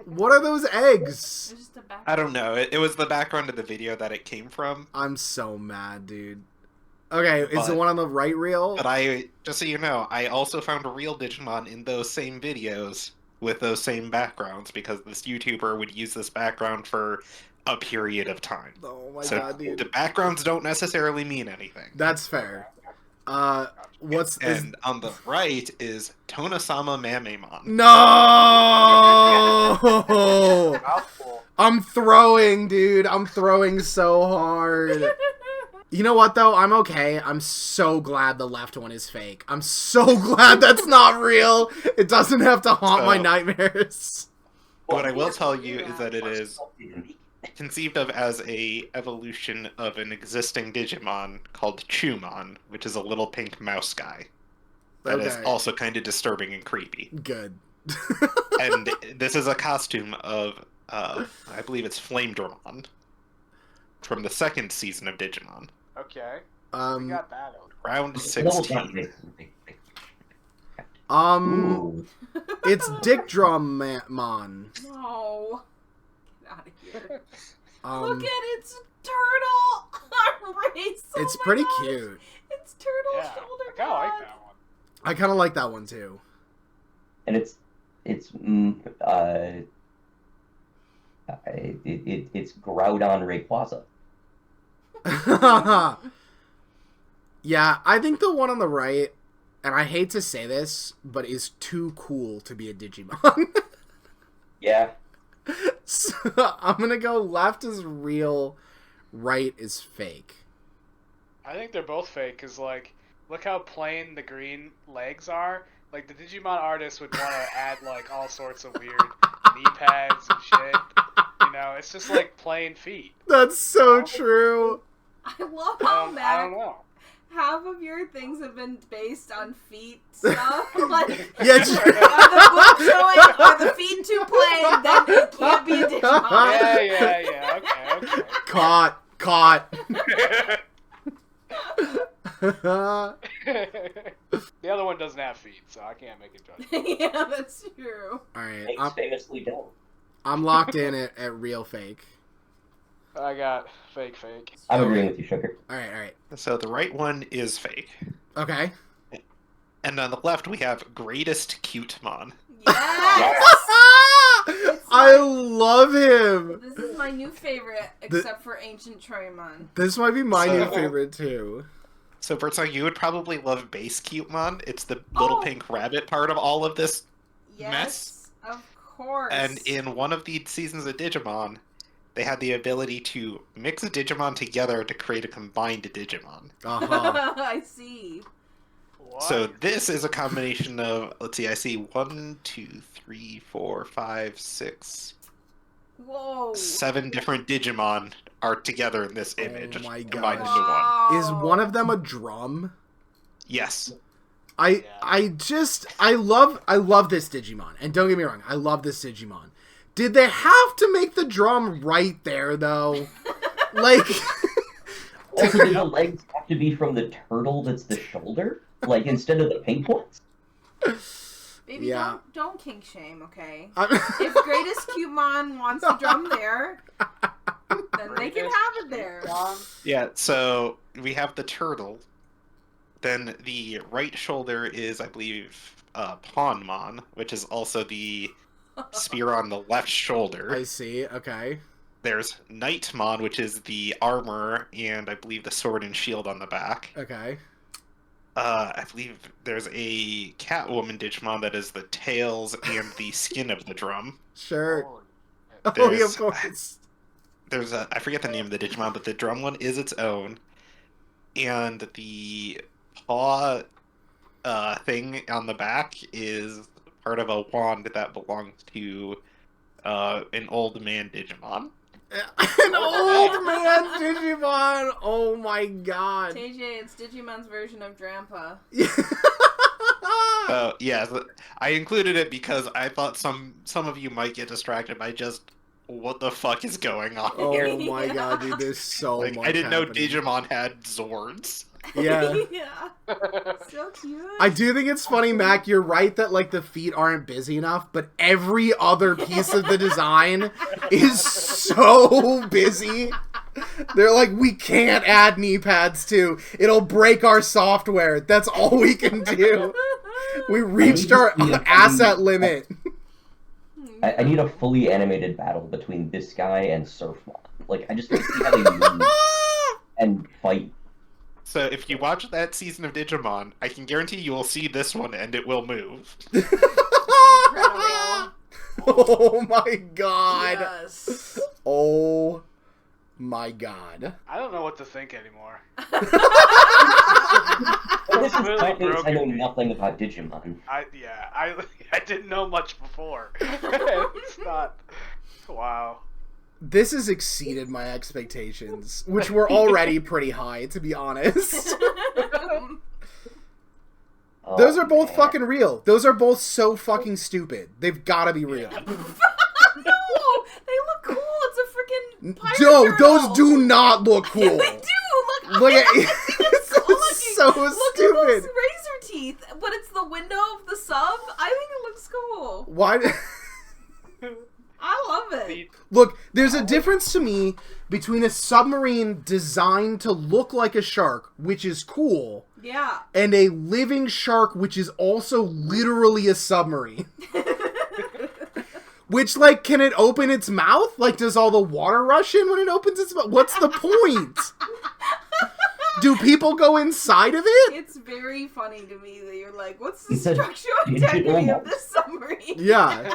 What are those eggs? It's just a back- I don't know. It was the background of the video that it came from. I'm so mad, dude. Okay, is the But- one on the right real? But just so you know, I also found a real Digimon in those same videos with those same backgrounds because this YouTuber would use this background for a period of time. Oh my So god, dude. the backgrounds don't necessarily mean anything. That's fair. On the right is Tonosama Mamemon. No! Mouthful. I'm throwing, dude. I'm throwing so hard. You know what, though? I'm okay. I'm so glad the left one is fake. I'm so glad that's not real. It doesn't have to haunt my nightmares. What I will tell you is that it is conceived of as a evolution of an existing Digimon called Chumon, which is a little pink mouse guy. That is Okay. also kind of disturbing and creepy. Good. And this is a costume of, I believe it's Flamedramon from the second season of Digimon. Okay, we Um, got that out. Round 16. Ooh. It's Dick Drum Mon. No. Get out of here. Look Um, at it's turtle. I'm raised. Oh it's my pretty gosh. cute. It's turtle Yeah, shoulder I kind of like pad. that one. I kind of like that one, too. And it's Groudon Rayquaza. Yeah, I think the one on the right, and I hate to say this, but is too cool to be a Digimon. Yeah. So I'm gonna go left is real, right is fake. I think they're both fake, because, like, look how plain the green legs are. Like, the Digimon artist would want to add, like, all sorts of weird knee pads and shit. You know, it's just, like, plain feet. That's so true. I love how I Matt, don't know. half of your things have been based on feet stuff. Like, Yeah, are the book showing, are the feet too plain, then it can't be a Digimon. Yeah, okay. caught. The other one doesn't have feet, so I can't make a judgment. Yeah, that's true. Alright, Thanks, famously don't. I'm locked in at real fake. I got fake. I'm agreeing with you, Sugar. Alright. So the right one is fake. Okay. And on the left, we have Greatest Cutemon. Yes! I love him! This is my new favorite, except for Ancient Troymon. This might be my new So- favorite, too. So, Bertong, you would probably love Base Cutemon. It's the little Oh. pink rabbit part of all of this. Yes, of course. And in one of the seasons of Digimon, they had the ability to mix a Digimon together to create a combined Digimon. Uh-huh. I see. What? So this is a combination of, let's see, I see 1, 2, 3, 4, 5, 6, Whoa. 7 different Digimon are together in this image, my combined gosh. into one. Wow. Is one of them a drum? Yes. I love this Digimon. And don't get me wrong, I love this Digimon. Did they have to make the drum right there though? Like Also, do the legs have to be from the turtle that's the shoulder? Like, instead of the pink ones? Baby, Yeah. don't kink shame, okay? I'm- If Greatest Cutemon wants the drum there, then they can have it there. Yeah, so we have the turtle. Then the right shoulder is, I believe, Pawnmon, which is also the spear on the left shoulder. I see, okay. There's Knightmon, which is the armor and I believe the sword and shield on the back. Okay. I believe there's a Catwoman Digimon that is the tails and the skin of the drum. Sure. Oh, Oh, yeah, There's- of course. There's a, I forget the name of the Digimon, but the drum one is its own. And the paw thing on the back is part of a wand that belongs to an old man Digimon. An old man Digimon! Oh my god. TJ, it's Digimon's version of Drampa. Yeah, I included it because I thought some of you might get distracted by just what the fuck is going on. Oh my god, dude, there's so Like, much I didn't know happening. Digimon had Zords. Yeah. Yeah. So cute. I do think it's funny, Mac, you're right that, like, the feet aren't busy enough, but every other piece of the design is so busy. They're like, we can't add knee pads too. It'll break our software. That's all we can do. We reached our asset limit. I need a fully animated battle between this guy and Celfron. Like, I just want to see how they move and fight. So if you watch that season of Digimon, I can guarantee you will see this one and it will move. Incredible. Oh my god. Yes. Oh my god. I don't know what to think anymore. This is Really something I know broken. nothing about Digimon. I didn't know much before. It's not. Wow. This has exceeded my expectations, which were already pretty high, to be honest. Oh, Those are both man. fucking real. Those are both so fucking stupid. They've gotta be real. No, they look cool. It's a freaking pirate No, turtle. those do not look cool. Yeah, they do. Look, Look at it's cool looking. it's so Look at those stupid. razor teeth, but it's the window of the sub. I think it looks cool. Why? I love it. The- Look, there's a difference to me between a submarine designed to look like a shark, which is cool, Yeah. and a living shark, which is also literally a submarine. Which, like, can it open its mouth? Like, does all the water rush in when it opens its mouth? What's the point? Do people go inside of it? It's very funny to me that you're like, what's the It's a structural digital integrity of mouse. this submarine? Yeah.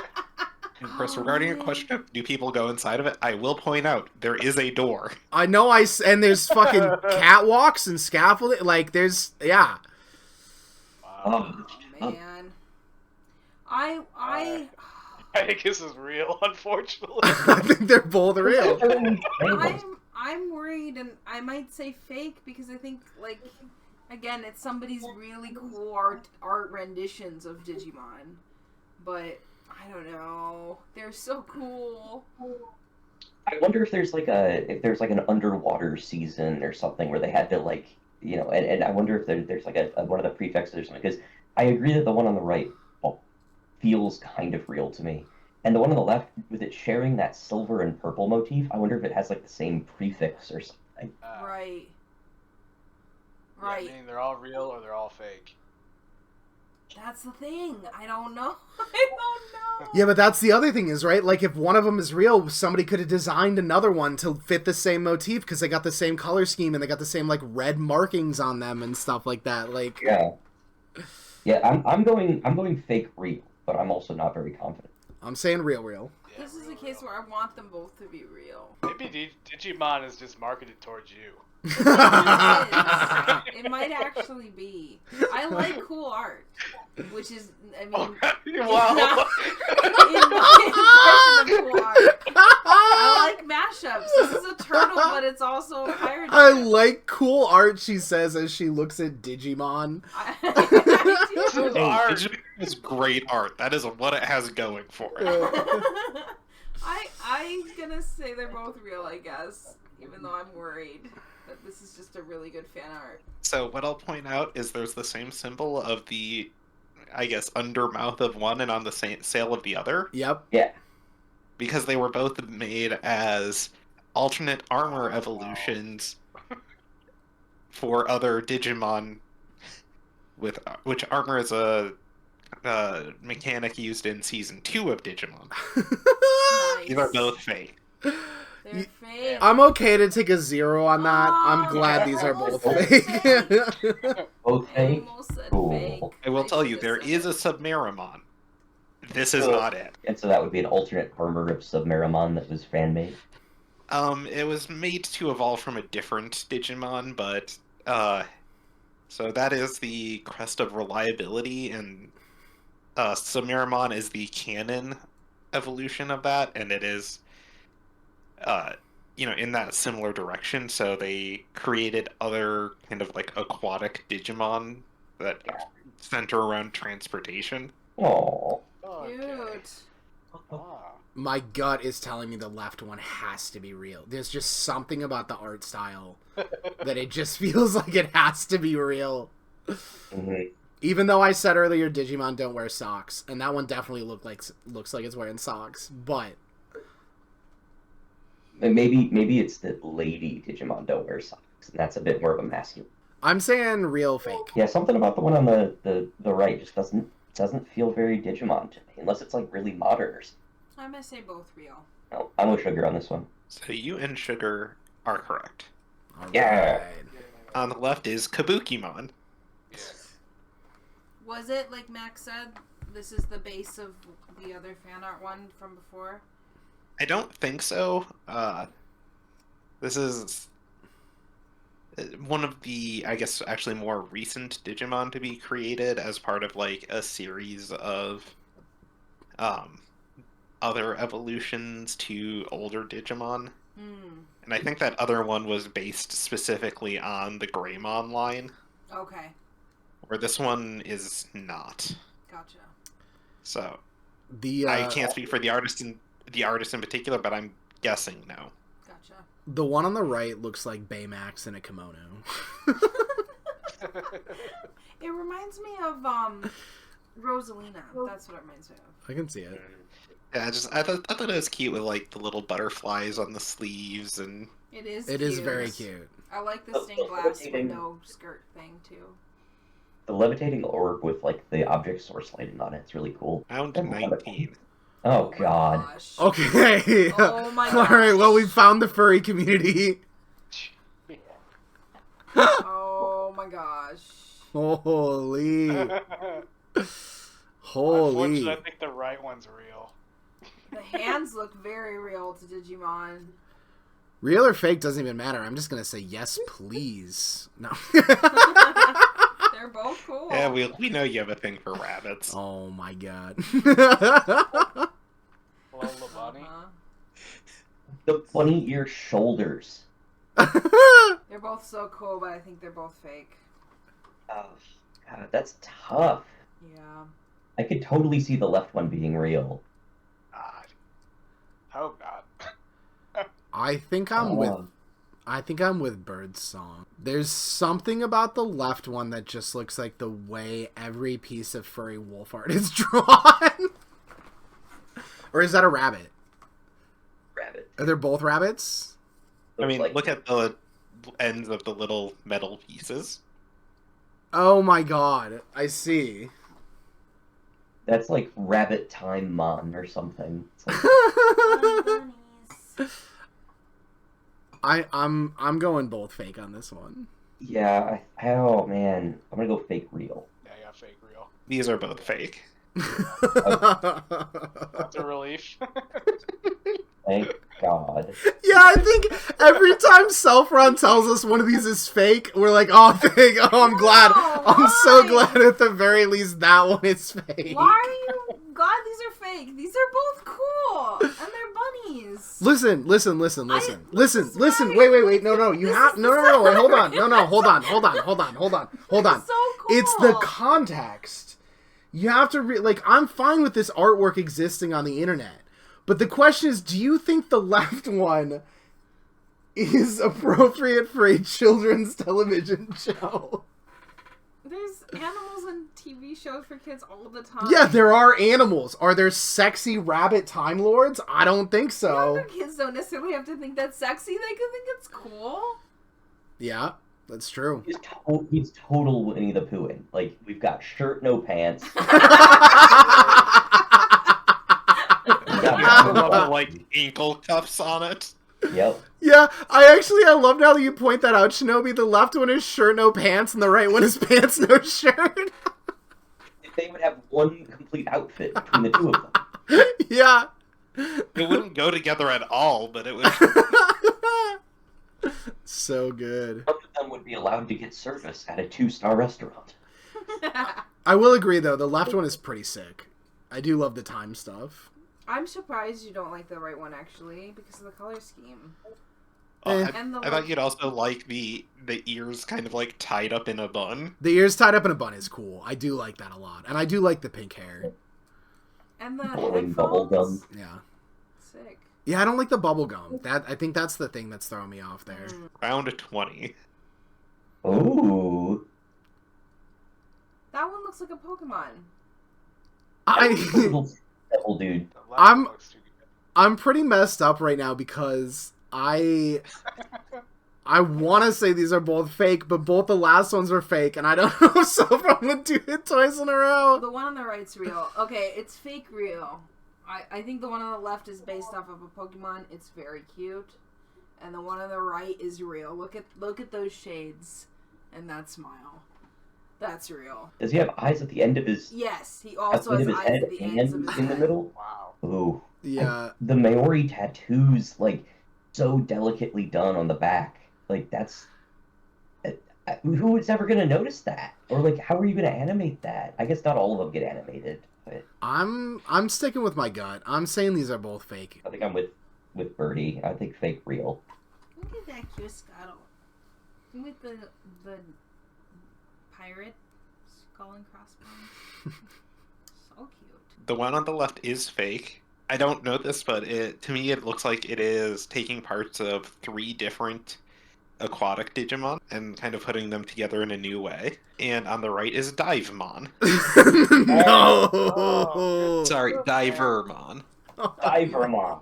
And Chris, regarding your question of do people go inside of it, I will point out there is a door. I know and there's fucking catwalks and scaffolding. Like, there's, yeah. Oh, Oh, man. I I think this is real, unfortunately. I think they're both real. I'm worried, and I might say fake because I think, like, again, it's somebody's really cool art renditions of Digimon, but I don't know. They're so cool. I wonder if there's like an underwater season or something where they had to, like, you know, and I wonder if there's like a one of the prefixes or something, because I agree that the one on the right feels kind of real to me, and the one on the left, with it sharing that silver and purple motif, I wonder if it has like the same prefix or something. Right. Yeah, Right. meaning they're all real or they're all fake. That's the thing. I don't know. I don't know. Yeah, but that's the other thing is, right? Like, if one of them is real, somebody could have designed another one to fit the same motif because they got the same color scheme and they got the same, like, red markings on them and stuff like that. Like, Yeah, I'm going fake real, but I'm also not very confident. I'm saying real. Yeah, This is real, a case real. where I want them both to be real. Maybe Digimon is just marketed towards you. It might actually be. I like cool art, which is, I mean, Wow. in my impression of cool art. I like mashups. This is a turtle, but it's also a pirate I ship. like cool art, she says as she looks at Digimon. I This do. is Hey, art. Digimon is great art. That is what it has going for it. I'm gonna say they're both real, I guess, even though I'm worried that this is just a really good fan art. So what I'll point out is there's the same symbol of the, I guess, under mouth of one and on the sail of the other, Yep. Yeah. because they were both made as alternate armor evolutions for other Digimon, with which armor is a mechanic used in season 2 of Digimon. These are Nice. both fake. They're fake. I'm okay to take a 0 on that. I'm Oh, glad I these are almost both said fake. Both I fake. almost said Cool. fake. I will tell you, should've there said is it. a Submarimon. This is Oh. not it. And so that would be an alternate armor of Submarimon that was fan made. It was made to evolve from a different Digimon, but so that is the crest of reliability, and Submarimon is the canon evolution of that, and it is, in that similar direction. So they created other kind of like aquatic Digimon that center around transportation. Oh. Okay. Cute. Ah. My gut is telling me the left one has to be real. There's just something about the art style that it just feels like it has to be real. Mhm. Even though I said earlier Digimon don't wear socks, and that one definitely looks like it's wearing socks, but And maybe it's that lady Digimon don't wear socks, and that's a bit more of a masculine. I'm saying real fake. Yeah, something about the one on the right just doesn't feel very Digimon to me, unless it's like really modern or something. I'm gonna say both real. No, I'm with Sugar on this one. So you and Sugar are correct. All Yeah. right. On the left is Kabukimon. Was it, like Max said, this is the base of the other fan art one from before? I don't think so. This is one of the, I guess, actually more recent Digimon to be created as part of like a series of other evolutions to older Digimon. Hmm. And I think that other one was based specifically on the Greymon line, Okay. where this one is not. Gotcha. So The I can't speak for the artist in particular, but I'm guessing no. Gotcha. the one on the right looks like Baymax in a kimono. It reminds me of Rosalina. That's what it reminds me of. I can see it. Yeah, I thought it was cute with like the little butterflies on the sleeves, and It is. It is cute. very cute. I like the stained glass window skirt thing too. The levitating orb with like the object source lighting on it. It's really cool. round 19. Oh my god. gosh. Okay. Oh my All right. Well, we gosh. found the furry community. Oh my gosh. Holy. Unfortunately, Holy. I think the right one's real. The hands look very real to Digimon. Real or fake doesn't even matter. I'm just gonna say yes, please. No. They're both cool. Yeah, we know you have a thing for rabbits. Oh my god. Hello, Labani. Uh-huh. The bunny ear shoulders. They're both so cool, but I think they're both fake. Oh, god, that's tough. Yeah. I could totally see the left one being real. Ah, hope not. I think I'm with Bird's Song. There's something about the left one that just looks like the way every piece of furry wolf art is drawn. Or is that a rabbit? Rabbit. Are they both rabbits? I mean, Looks like- look at the ends of the little metal pieces. Oh my god. I see. That's like Rabbit Time Mon or something. It's like, Bunnies. I'm going both fake on this one. yeah, oh man, I'm gonna go fake real. Yeah, I got fake real. These are both fake. That's a relief. Thank God. Yeah, I think every time Celfron tells us one of these is fake, we're like, oh, I'm glad. No, I'm so why? glad at the very least that one is fake. Why are you? God, these are fake. These are both cool, and they're bunnies. Listen. This is right. Wait. No. You This have is no. Wait, hold on. right. No. Hold on. This is so cool. It's the context. You have to like. I'm fine with this artwork existing on the internet, but the question is, do you think the left one is appropriate for a children's television show? There's animals in TV shows for kids all the time. Yeah, there are animals. Are there sexy rabbit time lords? I don't think so. Younger kids don't necessarily have to think that's sexy. They can think it's cool. Yeah, that's true. He's total Winnie the Pooh-ing. Like, we've got shirt, no pants. Like ankle cuffs on it. Yep. Yeah, I love now that you point that out, Shinobi. The left one is shirt, no pants, and the right one is pants, no shirt. They would have one complete outfit between the two of them. Yeah. It wouldn't go together at all, but it would. So good. None of them would be allowed to get service at a 2-star restaurant. I will agree, though, the left one is pretty sick. I do love the time stuff. I'm surprised you don't like the right one, actually, because of the color scheme. Oh, And the I thought you'd also like the ears kind of like tied up in a bun. The ears tied up in a bun is cool. I do like that a lot. And I do like the pink hair. And the Blowing bubble headphones. gum. Yeah. Sick. Yeah, I don't like the bubble gum. I think that's the thing that's throwing me off there. Round 20. Ooh. That one looks like a Pokemon. Little devil dude. The left I'm- one looks too good. I'm pretty messed up right now because I want to say these are both fake, but both the last ones are fake, and I don't know if Celfron would do it twice in a row. The one on the right's real. Okay, it's fake real. I think the one on the left is based off of a Pokemon. It's very cute. And the one on the right is real. Look at those shades and that smile. That's real. Does he have eyes at the end of his... Yes, he also at has the end of his eyes head at the and ends of his in the head. middle? Wow. Ooh. Yeah. The Maori tattoos, like, so delicately done on the back. Like, that's... who is ever going to notice that? Or, like, how are you going to animate that? I guess not all of them get animated, but I'm sticking with my gut. I'm saying these are both fake. I think I'm with Birdie. I think fake real. Look at that cute Scuttle. With the pirate skull and crossbones. So cute. The one on the left is fake. I don't know this, but to me it looks like it is taking parts of 3 different aquatic Digimon and kind of putting them together in a new way. And on the right is Divemon. No. Sorry, Divermon. Divermon.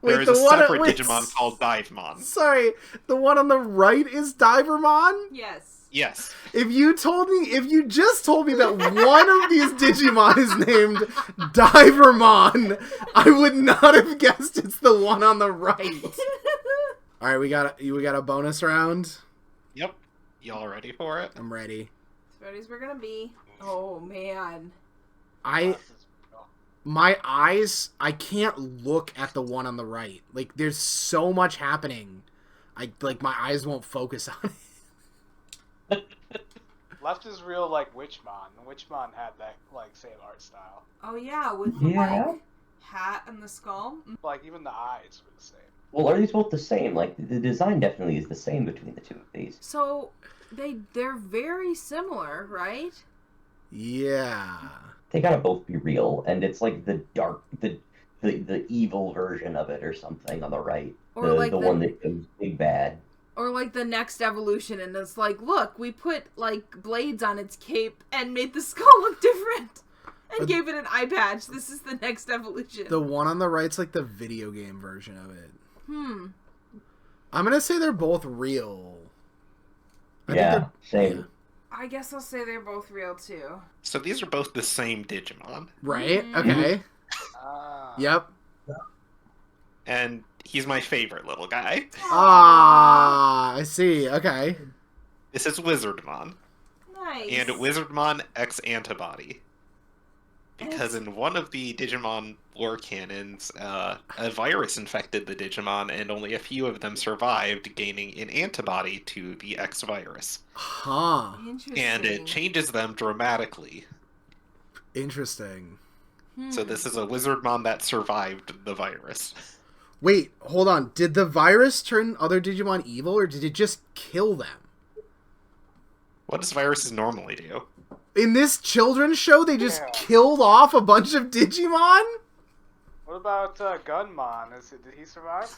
There is a separate Digimon called Divemon. Sorry, the one on the right is Divermon? Yes. Yes. If you just told me that one of these Digimon is named Divermon, I would not have guessed it's the one on the right. All right, we got a bonus round. Yep. Y'all ready for it? I'm ready. As ready as we're gonna be. Oh man. My eyes, I can't look at the one on the right. Like, there's so much happening. My eyes won't focus on it. Left is real like Witchmon. Witchmon had that like same art style. Oh yeah, with the like hat and the skull. Like even the eyes were the same. Well, are these both the same? Like, the design definitely is the same between the two of these. So they're very similar, right? Yeah. They gotta both be real, and it's like the dark, the evil version of it or something on the right. Or the like one that goes big bad. Or like the next evolution, and it's like, look, we put like blades on its cape and made the skull look different, and gave it an eye patch. This is the next evolution. The one on the right's like the video game version of it. I'm gonna say they're both real. I think they're- same. yeah. I guess I'll say they're both real too. So these are both the same Digimon. Right? Okay. Ah. Yep. And he's my favorite little guy. Ah, I see. Okay. This is Wizardmon. Nice. And Wizardmon X Antibody. because in one of the Digimon lore canons, a virus infected the Digimon, and only a few of them survived, gaining an antibody to the X virus. Huh. Interesting. And it changes them dramatically. Interesting. So this is a Wizardmon that survived the virus. Wait, hold on. Did the virus turn other Digimon evil, or did it just kill them? What does viruses normally do? In this children's show, they just Yeah. killed off a bunch of Digimon? What about Gunmon? Did he survive?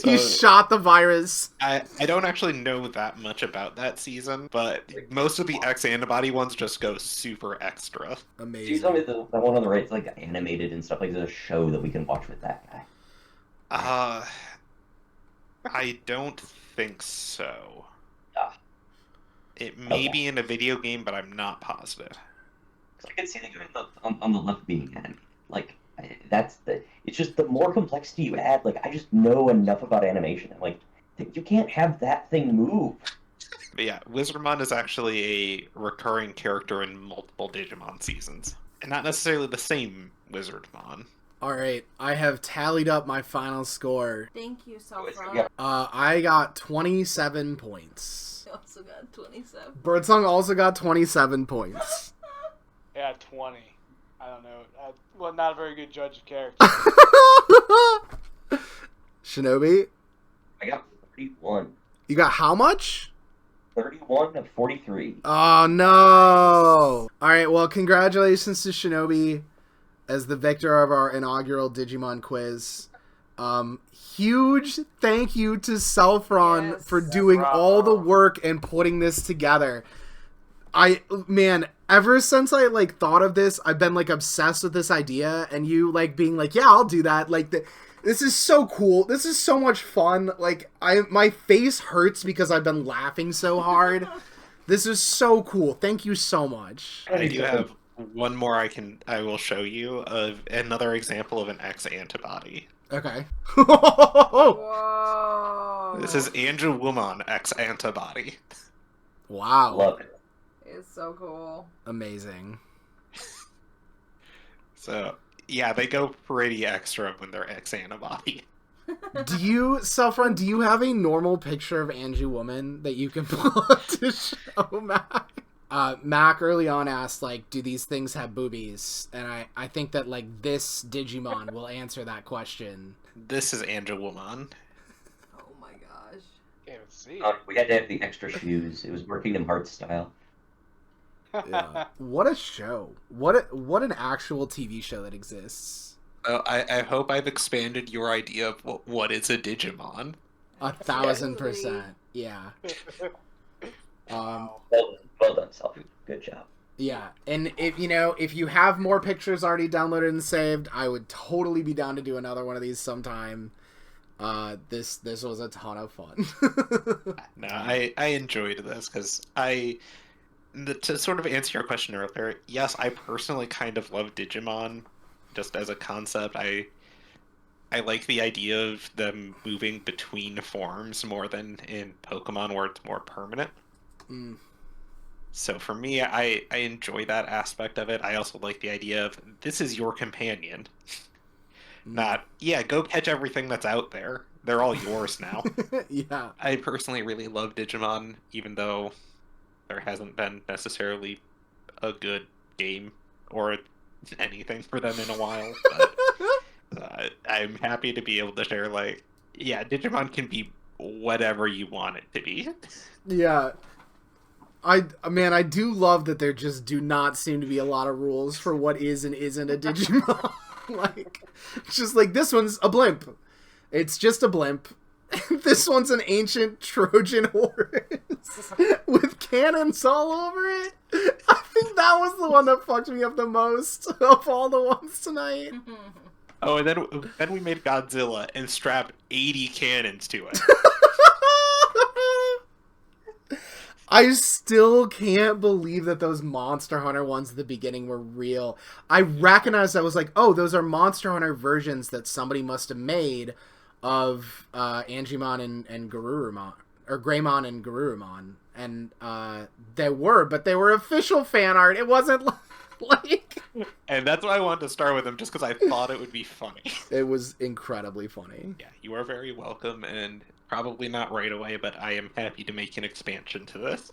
He So- shot the virus. I don't actually know that much about that season, but most of the X antibody ones just go super extra. Do you tell me Amazing. the one on the right is like animated and stuff? Like there's a show that we can watch with that guy. I don't think so. Ah. It may Okay. be in a video game, but I'm not positive. 'Cause I can see the guy on the left being animated. Like it's just the more complexity you add. Like I just know enough about animation. I'm like, you can't have that thing move. But yeah, Wizardmon is actually a recurring character in multiple Digimon seasons. And not necessarily the same Wizardmon. Alright, I have tallied up my final score. Thank you, Wait, so Celfron. we got- I got 27 points. I also got 27. Birdsong also got 27 points. Yeah, 20. I don't know. Well, not a very good judge of character. Shinobi, I got 31. you got how much? 31 of 43. Oh no! Alright, well, congratulations to Shinobi as the victor of our inaugural Digimon quiz. Huge thank you to Celfron Yes. for doing Bravo. all the work and putting this together. Man, ever since I thought of this, I've been obsessed with this idea, and you being yeah, I'll do that. This is so cool. This is so much fun. My face hurts because I've been laughing so hard. This is so cool. Thank you so much. I do have one more I will show you of another example of an X antibody. Okay. Whoa. This is Angelwoman X antibody. Wow. Love it. It's so cool. Amazing. So yeah, they go pretty extra when they're X antibody. Celfron, do you have a normal picture of Angie Woman that you can pull up to show Mac? Mac early on asked, do these things have boobies? And I think that, this Digimon will answer that question. This is Angelwoman. Oh my gosh. Can't even see. We had to have the extra shoes. It was more Kingdom Hearts style. Yeah. What a show. What an actual TV show that exists. I hope I've expanded your idea of what is a Digimon. 1,000%. Yeah. Wow. Well done, Selfie. Good job. Yeah, and if you have more pictures already downloaded and saved, I would totally be down to do another one of these sometime. This was a ton of fun. No, I enjoyed this because to sort of answer your question earlier, yes, I personally kind of love Digimon just as a concept. I like the idea of them moving between forms more than in Pokemon where it's more permanent. Mm. So for me, I enjoy that aspect of it. I also like the idea of this is your companion. Not, yeah, go catch everything that's out there. They're all yours now. Yeah. I personally really love Digimon, even though there hasn't been necessarily a good game or anything for them in a while. But I'm happy to be able to share, yeah, Digimon can be whatever you want it to be. Yeah. I do love that there just do not seem to be a lot of rules for what is and isn't a Digimon. It's just this one's a blimp. It's just a blimp. This one's an ancient Trojan horse with cannons all over it. I think that was the one that fucked me up the most of all the ones tonight. Oh, and then we made Godzilla and strapped 80 cannons to it. I still can't believe that those Monster Hunter ones at the beginning were real. I recognized I was oh, those are Monster Hunter versions that somebody must have made of Angemon and Garurumon. or Greymon and Garurumon, and they were official fan art. It wasn't like. And that's why I wanted to start with them, just because I thought it would be funny. It was incredibly funny. Yeah, you are very welcome, and probably not right away, but I am happy to make an expansion to this.